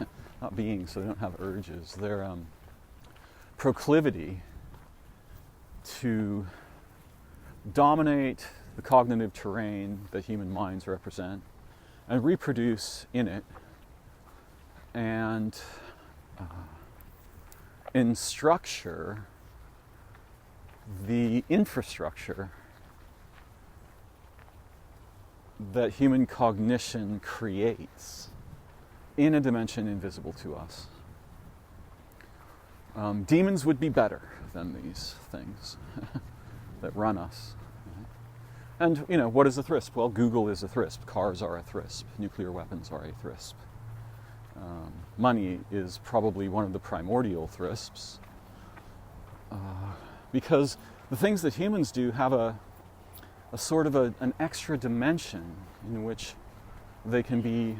beings, so they don't have urges. Their proclivity to dominate the cognitive terrain that human minds represent and reproduce in it, and in structure the infrastructure that human cognition creates in a dimension invisible to us. Demons would be better than these things that run us. And, you know, what is a thrisp? Well, Google is a thrisp. Cars are a thrisp. Nuclear weapons are a thrisp. Money is probably one of the primordial thrisps. Because the things that humans do have a sort of an extra dimension in which they can be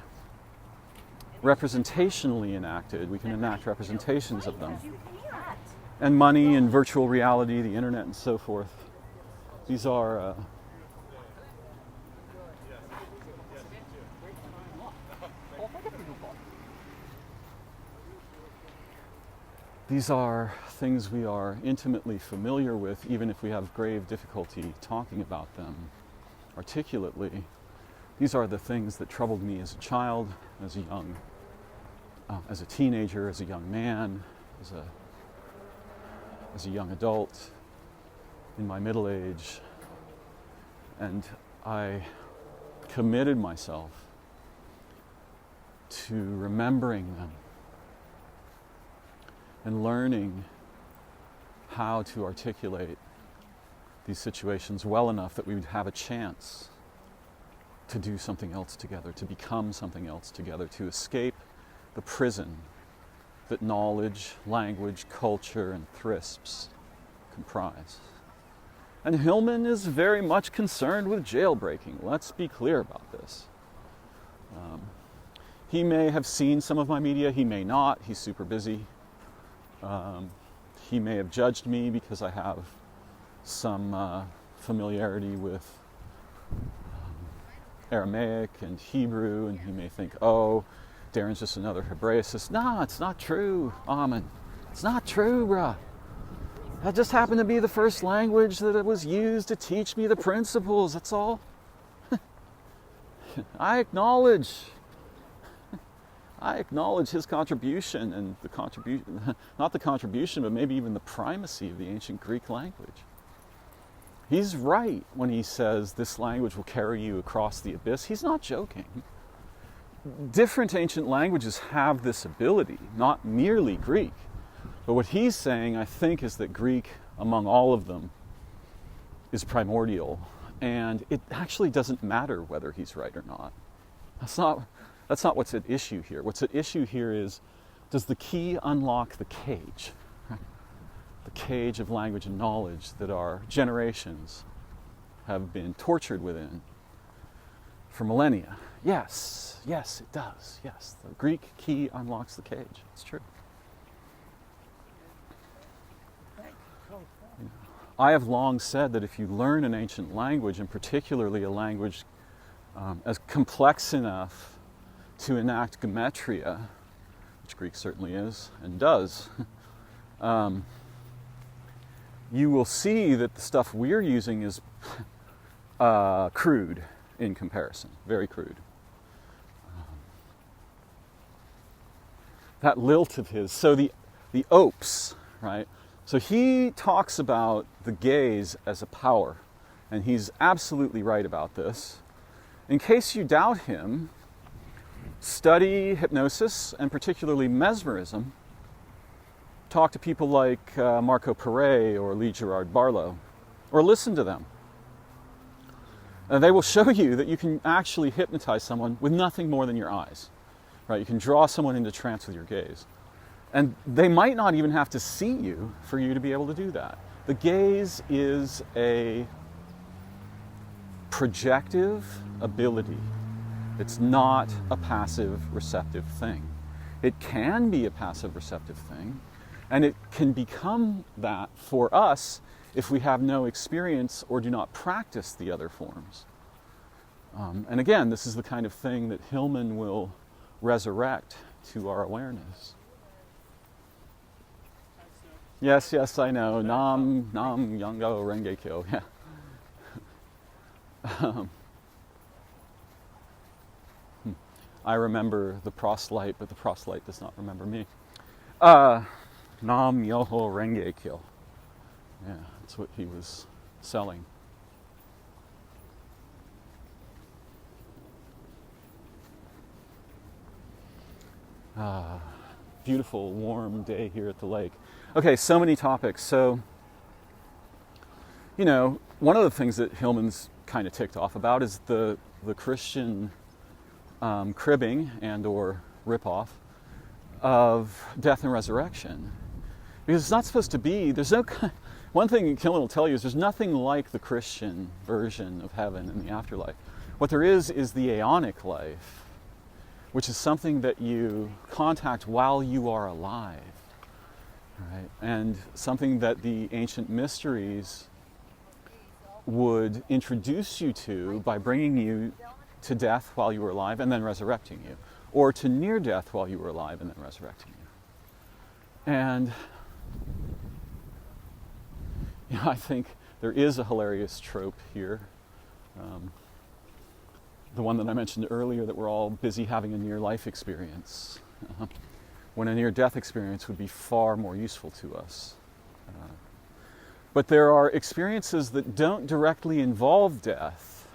representationally enacted. We can enact representations of them. And money and virtual reality, the internet and so forth. These are things we are intimately familiar with, even if we have grave difficulty talking about them articulately. These are the things that troubled me as a child, as a teenager, as a young man, as a young adult, in my middle age. And I committed myself to remembering them and learning how to articulate these situations well enough that we would have a chance to do something else together, to become something else together, to escape the prison that knowledge, language, culture, and thrisps comprise. And Hillman is very much concerned with jailbreaking. Let's be clear about this. He may have seen some of my media, he may not, he's super busy. He may have judged me because I have some familiarity with Aramaic and Hebrew, and he may think, oh, Darren's just another Hebraicist. No, it's not true, Ammon. It's not true, bruh. That just happened to be the first language that it was used to teach me the principles, that's all. I acknowledge his contribution and the contribution, not the contribution, but maybe even the primacy of the ancient Greek language. He's right when he says this language will carry you across the abyss. He's not joking. Different ancient languages have this ability, not merely Greek. But what he's saying, I think, is that Greek, among all of them, is primordial. And it actually doesn't matter whether he's right or not. That's not what's at issue here. What's at issue here is, does the key unlock the cage? Right? The cage of language and knowledge that our generations have been tortured within for millennia. Yes, it does. Yes, the Greek key unlocks the cage. It's true. I have long said that if you learn an ancient language, and particularly a language as complex enough to enact gematria, which Greek certainly is and does, you will see that the stuff we're using is crude in comparison, very crude. That lilt of his, so the opes, right? So he talks about the gaze as a power, and he's absolutely right about this. In case you doubt him, study hypnosis, and particularly mesmerism. Talk to people like Marco Pere or Lee Gerard Barlow, or listen to them. And they will show you that you can actually hypnotize someone with nothing more than your eyes. Right? You can draw someone into trance with your gaze. And they might not even have to see you for you to be able to do that. The gaze is a projective ability. It's not a passive receptive thing. It can be a passive receptive thing, and it can become that for us if we have no experience or do not practice the other forms. And again, this is the kind of thing that Hillman will resurrect to our awareness. Yes, I know. Nam Yango Renge Kyo. Yeah. I remember the proselyte, but the proselyte does not remember me. Nam Yoho Renge Kyo. Yeah, that's what he was selling. Beautiful, warm day here at the lake. Okay, so many topics. So, one of the things that Hillman's kind of ticked off about is the Christian cribbing and or ripoff of death and resurrection. Because it's not supposed to be, one thing Hillman will tell you is there's nothing like the Christian version of heaven and the afterlife. What there is the aeonic life, which is something that you contact while you are alive. Right? And something that the ancient mysteries would introduce you to by bringing you to death while you were alive and then resurrecting you, or to near death while you were alive and then resurrecting you. And I think there is a hilarious trope here. The one that I mentioned earlier, that we're all busy having a near-life experience. When a near-death experience would be far more useful to us. But there are experiences that don't directly involve death,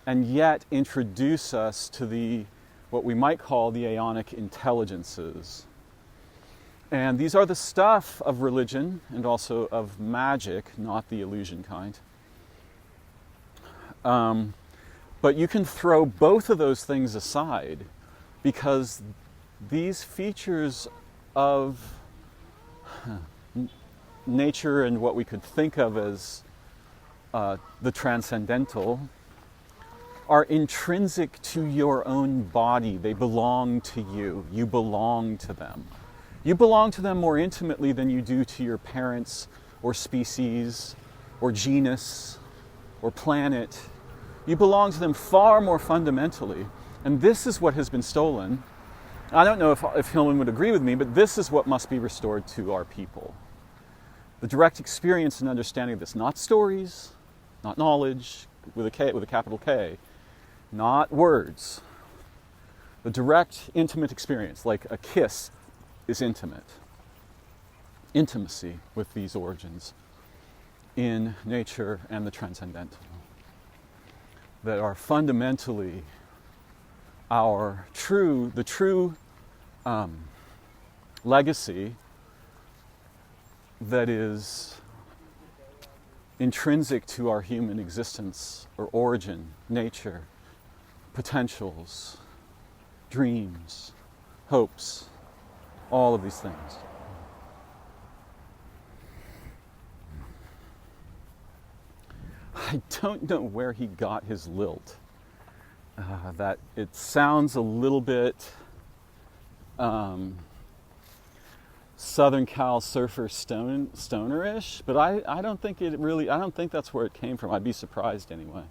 and yet introduce us to what we might call the aeonic intelligences. And these are the stuff of religion and also of magic, not the illusion kind. But you can throw both of those things aside, because these features of nature and what we could think of as the transcendental are intrinsic to your own body. They belong to you. You belong to them. You belong to them more intimately than you do to your parents or species or genus or planet. You belong to them far more fundamentally. And this is what has been stolen. I don't know if Hillman would agree with me, but this is what must be restored to our people. The direct experience and understanding of this, not stories, not knowledge with a capital K, not words. The direct, intimate experience, like a kiss is intimate. Intimacy with these origins in nature and the transcendental that are fundamentally the true legacy that is intrinsic to our human existence or origin, nature, potentials, dreams, hopes, all of these things. I don't know where he got his lilt. That it sounds a little bit Southern Cal surfer stoner-ish, but I don't think that's where it came from. I'd be surprised anyway.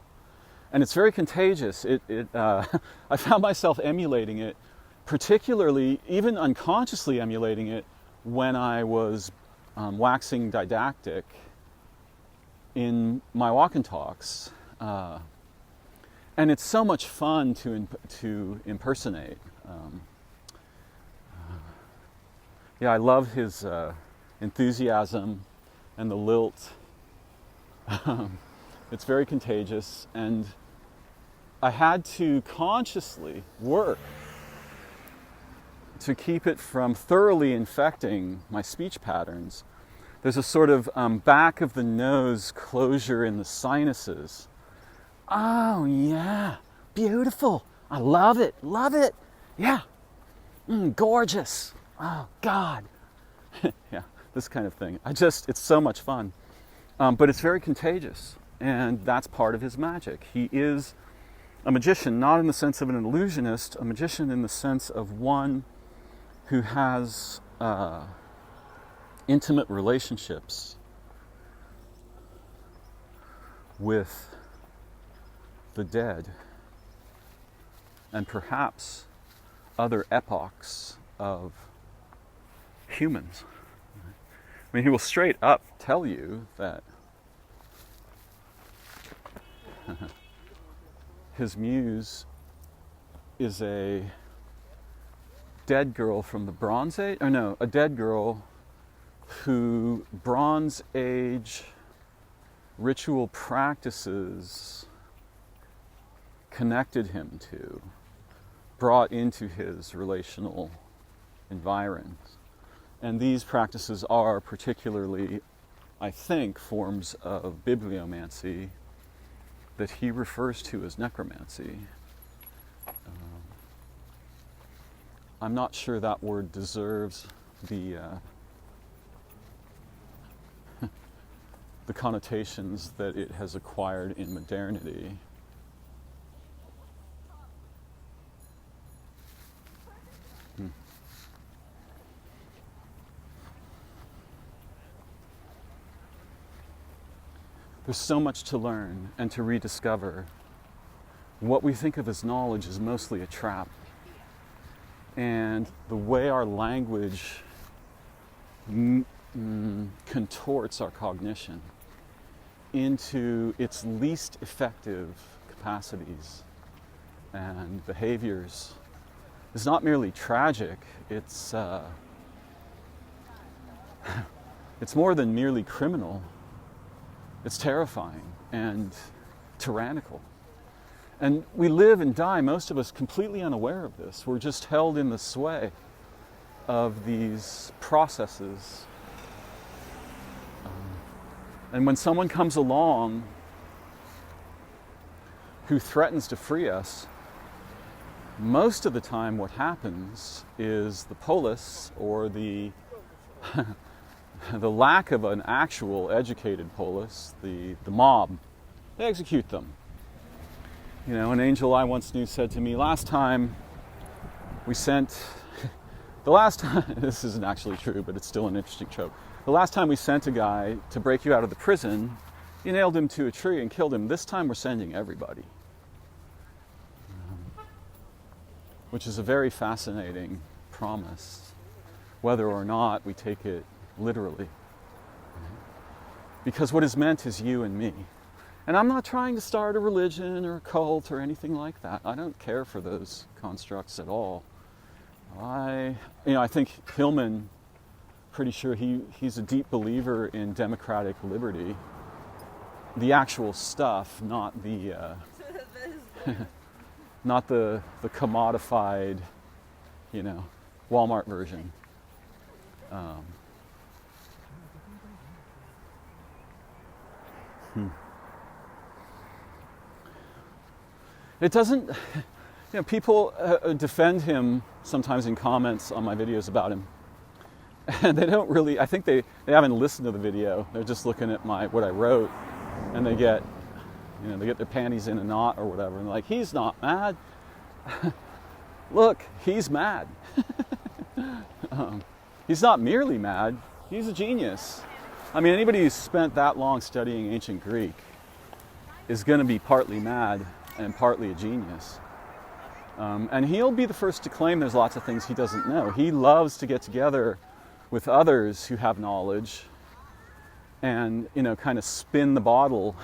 And it's very contagious. I found myself emulating it, particularly, even unconsciously emulating it, when I was waxing didactic in my walk and talks. And it's so much fun to impersonate. I love his enthusiasm and the lilt. It's very contagious, and I had to consciously work to keep it from thoroughly infecting my speech patterns. There's a sort of back of the nose closure in the sinuses. Oh yeah, beautiful. I love it, yeah. Gorgeous. Oh God. Yeah, this kind of thing. It's so much fun. But it's very contagious, and that's part of his magic. He is a magician, not in the sense of an illusionist, a magician in the sense of one who has intimate relationships with the dead and perhaps other epochs of humans. I mean, he will straight up tell you that his muse is a dead girl from the Bronze Age, a dead girl who Bronze Age ritual practices connected him to, brought into his relational environs. And these practices are particularly, I think, forms of bibliomancy that he refers to as necromancy. I'm not sure that word deserves the connotations that it has acquired in modernity. There's so much to learn and to rediscover. What we think of as knowledge is mostly a trap. And the way our language contorts our cognition into its least effective capacities and behaviors is not merely tragic, it's more than merely criminal. It's terrifying and tyrannical. And we live and die, most of us, completely unaware of this. We're just held in the sway of these processes. And when someone comes along who threatens to free us, most of the time what happens is the polis, or the the lack of an actual educated polis, the mob, they execute them. You know, an angel I once knew said to me, this isn't actually true, but it's still an interesting trope. The last time we sent a guy to break you out of the prison, you nailed him to a tree and killed him. This time we're sending everybody. Which is a very fascinating promise, whether or not we take it literally. Because what is meant is you and me. And I'm not trying to start a religion or a cult or anything like that. I don't care for those constructs at all. I think Hillman, pretty sure he's a deep believer in democratic liberty. The actual stuff, not the not the commodified, Walmart version. It doesn't, people defend him sometimes in comments on my videos about him. And they don't really, I think they haven't listened to the video. They're just looking at what I wrote, and they get their panties in a knot or whatever. And they're like, he's not mad. Look, he's mad. He's not merely mad, he's a genius. I mean, anybody who's spent that long studying ancient Greek is going to be partly mad and partly a genius. And he'll be the first to claim there's lots of things he doesn't know. He loves to get together with others who have knowledge and, kind of spin the bottle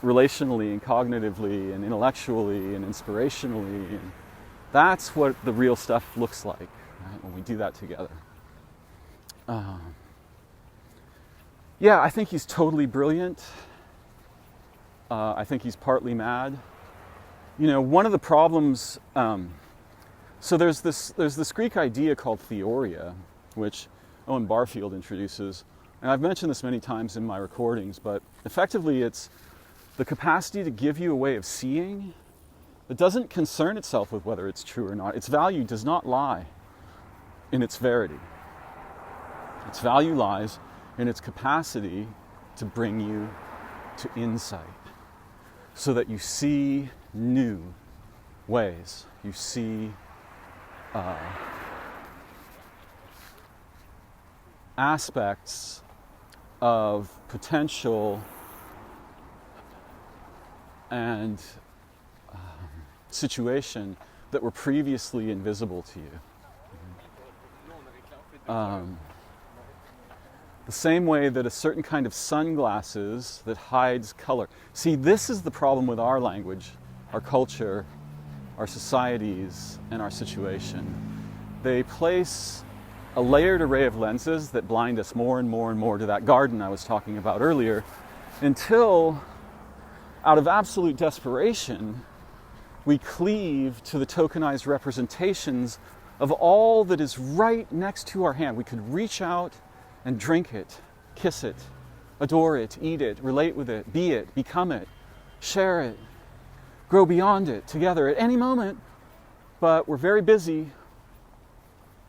relationally and cognitively and intellectually and inspirationally. And that's what the real stuff looks like, right, when we do that together. Yeah, I think he's totally brilliant. I think he's partly mad. One of the problems, so there's this Greek idea called theoria, which Owen Barfield introduces, and I've mentioned this many times in my recordings, but effectively it's the capacity to give you a way of seeing that doesn't concern itself with whether it's true or not. Its value does not lie in its verity. Its value lies in its capacity to bring you to insight, so that you see new ways. You see aspects of potential and situation that were previously invisible to you. The same way that a certain kind of sunglasses that hides color. See, this is the problem with our language, our culture, our societies, and our situation. They place a layered array of lenses that blind us more and more and more to that garden I was talking about earlier, until, out of absolute desperation, we cleave to the tokenized representations of all that is right next to our hand. We could reach out and drink it, kiss it, adore it, eat it, relate with it, be it, become it, share it, grow beyond it together at any moment, but we're very busy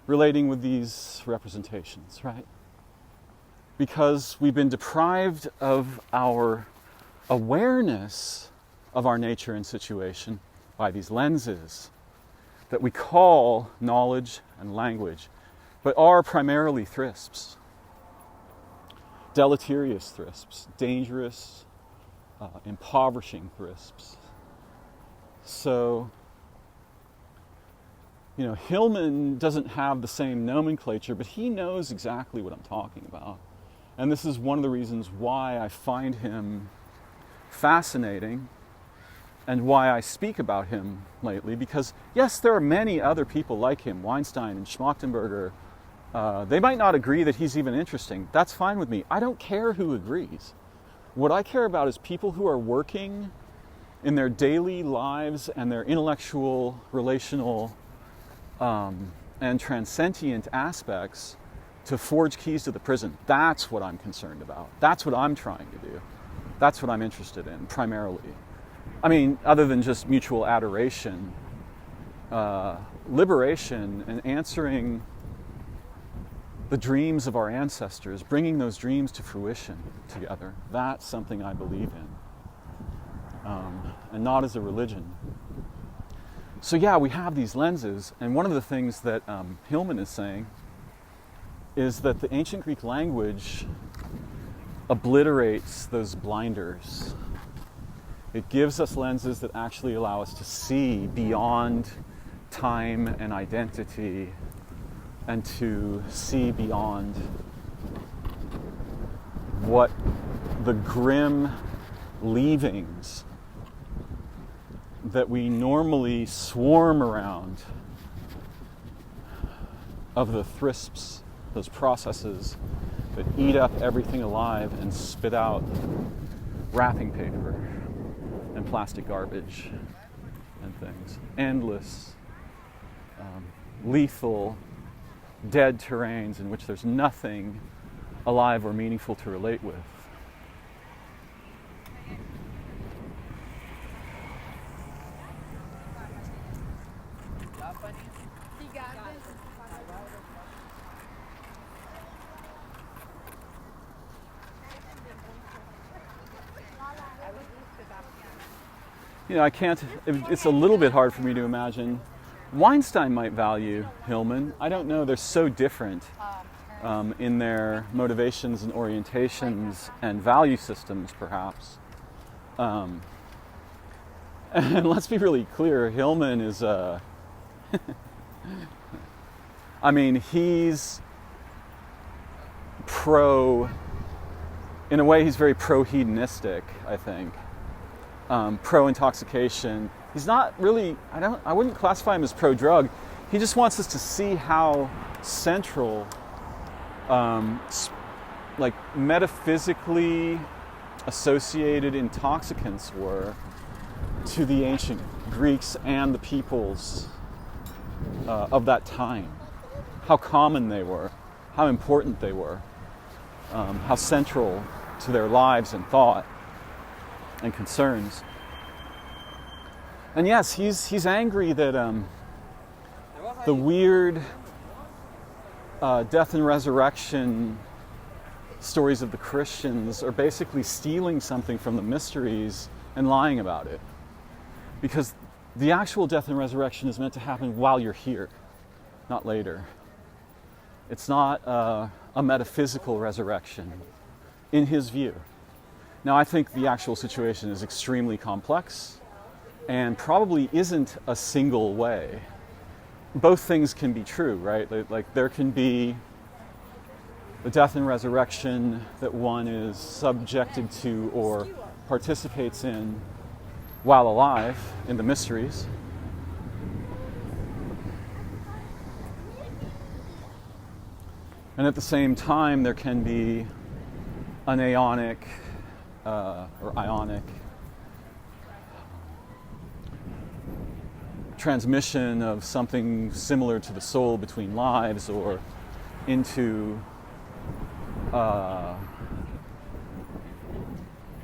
relating with these representations, right? Because we've been deprived of our awareness of our nature and situation by these lenses that we call knowledge and language, but are primarily thrisps. Deleterious thrisps, dangerous, impoverishing thrisps. So, Hillman doesn't have the same nomenclature, but he knows exactly what I'm talking about. And this is one of the reasons why I find him fascinating and why I speak about him lately, because yes, there are many other people like him, Weinstein and Schmachtenberger. They might not agree that he's even interesting. That's fine with me. I don't care who agrees. What I care about is people who are working in their daily lives and their intellectual, relational, and transcendent aspects to forge keys to the prison. That's what I'm concerned about. That's what I'm trying to do. That's what I'm interested in, primarily. I mean, other than just mutual adoration, liberation and answering the dreams of our ancestors, bringing those dreams to fruition together. That's something I believe in, and not as a religion. So yeah, we have these lenses, and one of the things that Hillman is saying is that the ancient Greek language obliterates those blinders. It gives us lenses that actually allow us to see beyond time and identity, and to see beyond what the grim leavings that we normally swarm around of the thrisps, those processes that eat up everything alive and spit out wrapping paper and plastic garbage and things. Endless, lethal, dead terrains in which there's nothing alive or meaningful to relate with. You know, I can't, it's a little bit hard for me to imagine. Weinstein might value Hillman. I don't know, they're so different in their motivations and orientations and value systems, perhaps. And let's be really clear, Hillman is I mean, he's in a way, he's very pro-hedonistic, I think. Pro-intoxication. He's not really, I wouldn't classify him as pro-drug. He just wants us to see how central, like metaphysically associated intoxicants were to the ancient Greeks and the peoples of that time. How common they were, how important they were, how central to their lives and thought and concerns. And yes, he's angry that the weird death and resurrection stories of the Christians are basically stealing something from the mysteries and lying about it. Because the actual death and resurrection is meant to happen while you're here, not later. It's not a metaphysical resurrection, in his view. Now, I think the actual situation is extremely complex and probably isn't a single way. Both things can be true, right? Like there can be the death and resurrection that one is subjected to or participates in while alive in the mysteries. And at the same time, there can be an aeonic or ionic transmission of something similar to the soul between lives or into a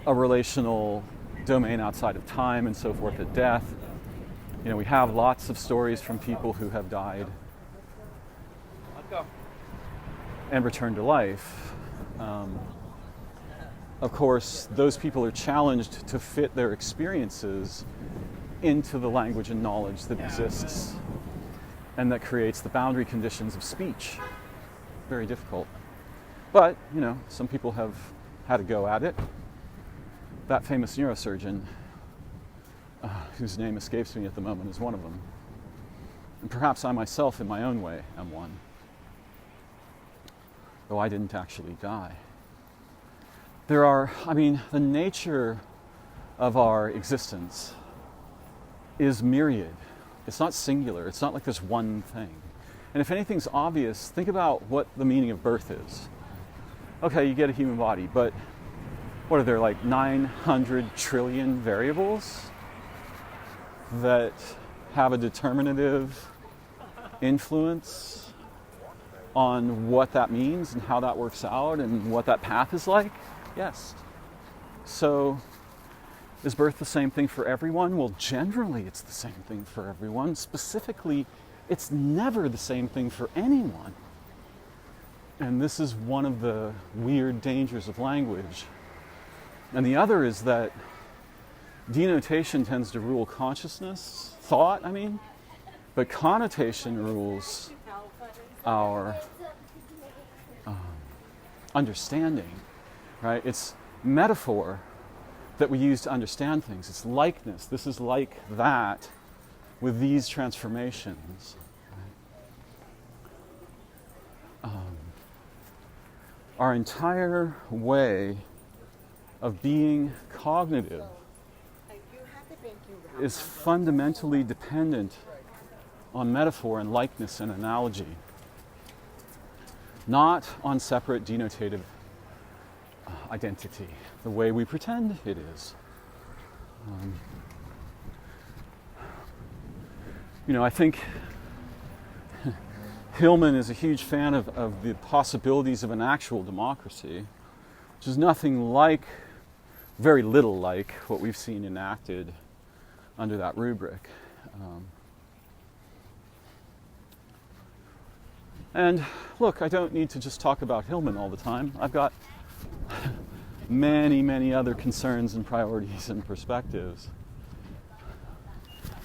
relational domain outside of time and so forth at death. You know, we have lots of stories from people who have died and returned to life. Of course, those people are challenged to fit their experiences into the language and knowledge that exists and that creates the boundary conditions of speech. Very difficult. But, you know, some people have had a go at it. That famous neurosurgeon, whose name escapes me at the moment, is one of them. And perhaps I myself, in my own way, am one. Though I didn't actually die. There are, the nature of our existence is myriad. It's not singular. It's not like there's one thing. And if anything's obvious, think about what the meaning of birth is. Okay, you get a human body, but what are there, like 900 trillion variables that have a determinative influence on what that means and how that works out and what that path is like? Yes. So, is birth the same thing for everyone? Well, generally it's the same thing for everyone. Specifically, it's never the same thing for anyone. And this is one of the weird dangers of language. And the other is that denotation tends to rule consciousness, thought, but connotation rules our understanding, right? It's metaphor that we use to understand things. It's likeness. This is like that with these transformations. our entire way of being cognitive is fundamentally dependent on metaphor and likeness and analogy, not on separate denotative identity, the way we pretend it is. I think Hillman is a huge fan of the possibilities of an actual democracy, which is nothing like, very little like, what we've seen enacted under that rubric. And look, I don't need to just talk about Hillman all the time. I've got many, many other concerns and priorities and perspectives.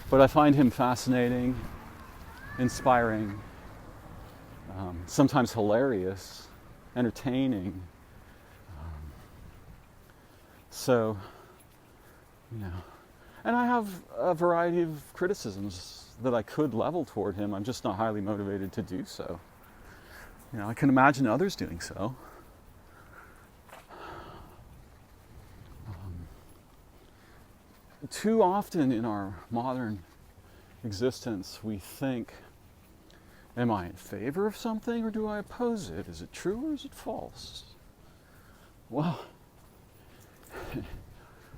But I find him fascinating, inspiring, sometimes hilarious, entertaining. And I have a variety of criticisms that I could level toward him. I'm just not highly motivated to do so. I can imagine others doing so. Too often in our modern existence, we think, am I in favor of something or do I oppose it? Is it true or is it false? Well,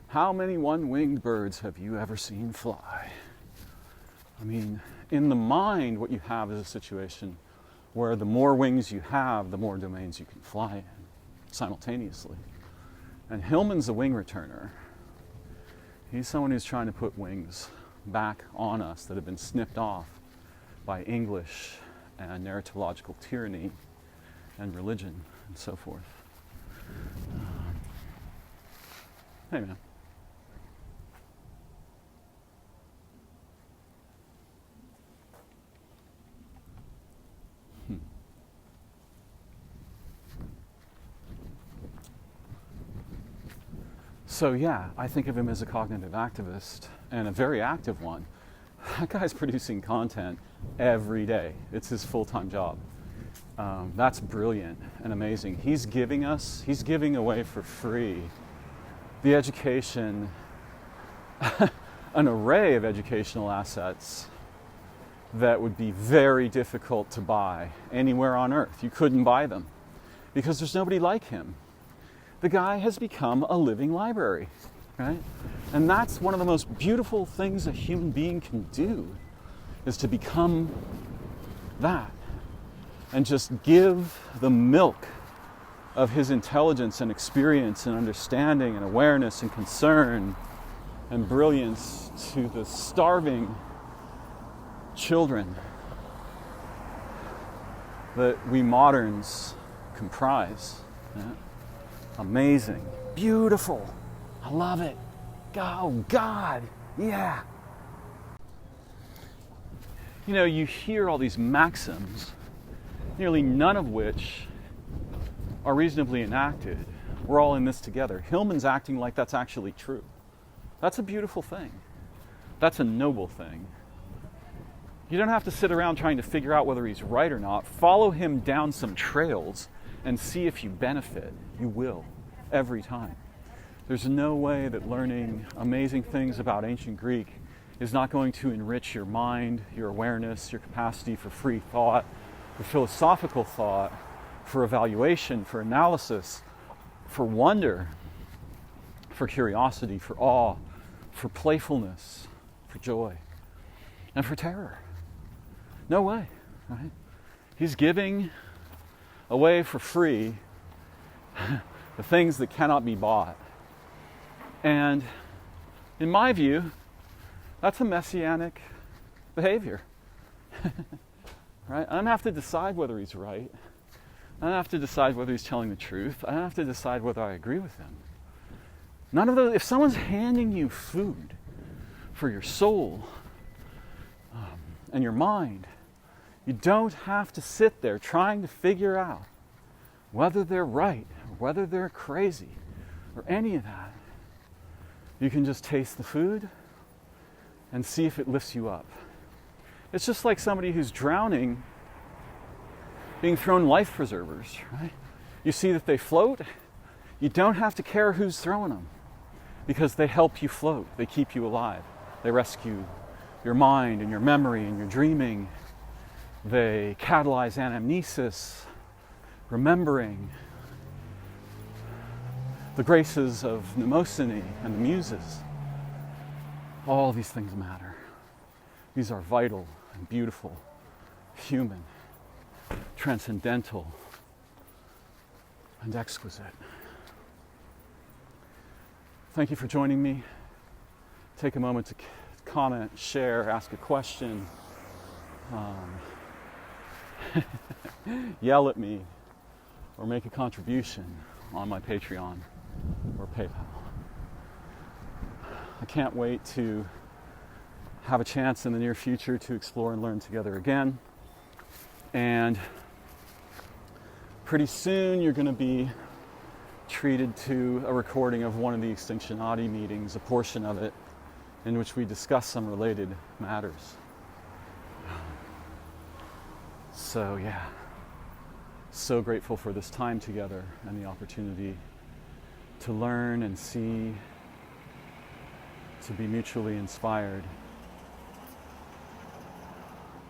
how many one-winged birds have you ever seen fly? I mean, in the mind, what you have is a situation where the more wings you have, the more domains you can fly in simultaneously. And Hillman's a wing returner. He's someone who's trying to put wings back on us that have been snipped off by English and narratological tyranny and religion and so forth. Hey, man. So yeah, I think of him as a cognitive activist, and a very active one. That guy's producing content every day. It's his full-time job. That's brilliant and amazing. He's giving away for free the education, an array of educational assets that would be very difficult to buy anywhere on earth. You couldn't buy them because there's nobody like him. The guy has become a living library, right? And that's one of the most beautiful things a human being can do, is to become that and just give the milk of his intelligence and experience and understanding and awareness and concern and brilliance to the starving children that we moderns comprise. Yeah? Amazing, beautiful, I love it. Oh God, yeah. You hear all these maxims, nearly none of which are reasonably enacted. We're all in this together. Hillman's acting like that's actually true. That's a beautiful thing. That's a noble thing. You don't have to sit around trying to figure out whether he's right or not. Follow him down some trails and see if you benefit. You will, every time. There's no way that learning amazing things about ancient Greek is not going to enrich your mind, your awareness, your capacity for free thought, for philosophical thought, for evaluation, for analysis, for wonder, for curiosity, for awe, for playfulness, for joy, and for terror. No way, right? He's giving away for free the things that cannot be bought. And in my view, that's a messianic behavior. Right? I don't have to decide whether he's right. I don't have to decide whether he's telling the truth. I don't have to decide whether I agree with him. None of those. If someone's handing you food for your soul and your mind, you don't have to sit there trying to figure out whether they're right or whether they're crazy or any of that. You can just taste the food and see if it lifts you up. It's just like somebody who's drowning being thrown life preservers, right? You see that they float. You don't have to care who's throwing them because they help you float. They keep you alive. They rescue your mind and your memory and your dreaming. They catalyze anamnesis, remembering, the graces of mnemosyne and the muses. All these things matter. These are vital and beautiful, human, transcendental, and exquisite. Thank you for joining me. Take a moment to comment, share, ask a question, yell at me, or make a contribution on my Patreon or PayPal. I can't wait to have a chance in the near future to explore and learn together again. And pretty soon you're going to be treated to a recording of one of the Extinctionati meetings, a portion of it, in which we discuss some related matters. So yeah, so grateful for this time together and the opportunity to learn and see, to be mutually inspired,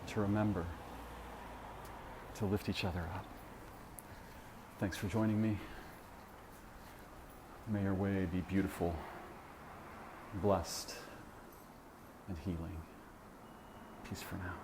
to remember, to lift each other up. Thanks for joining me. May your way be beautiful, blessed, and healing. Peace for now.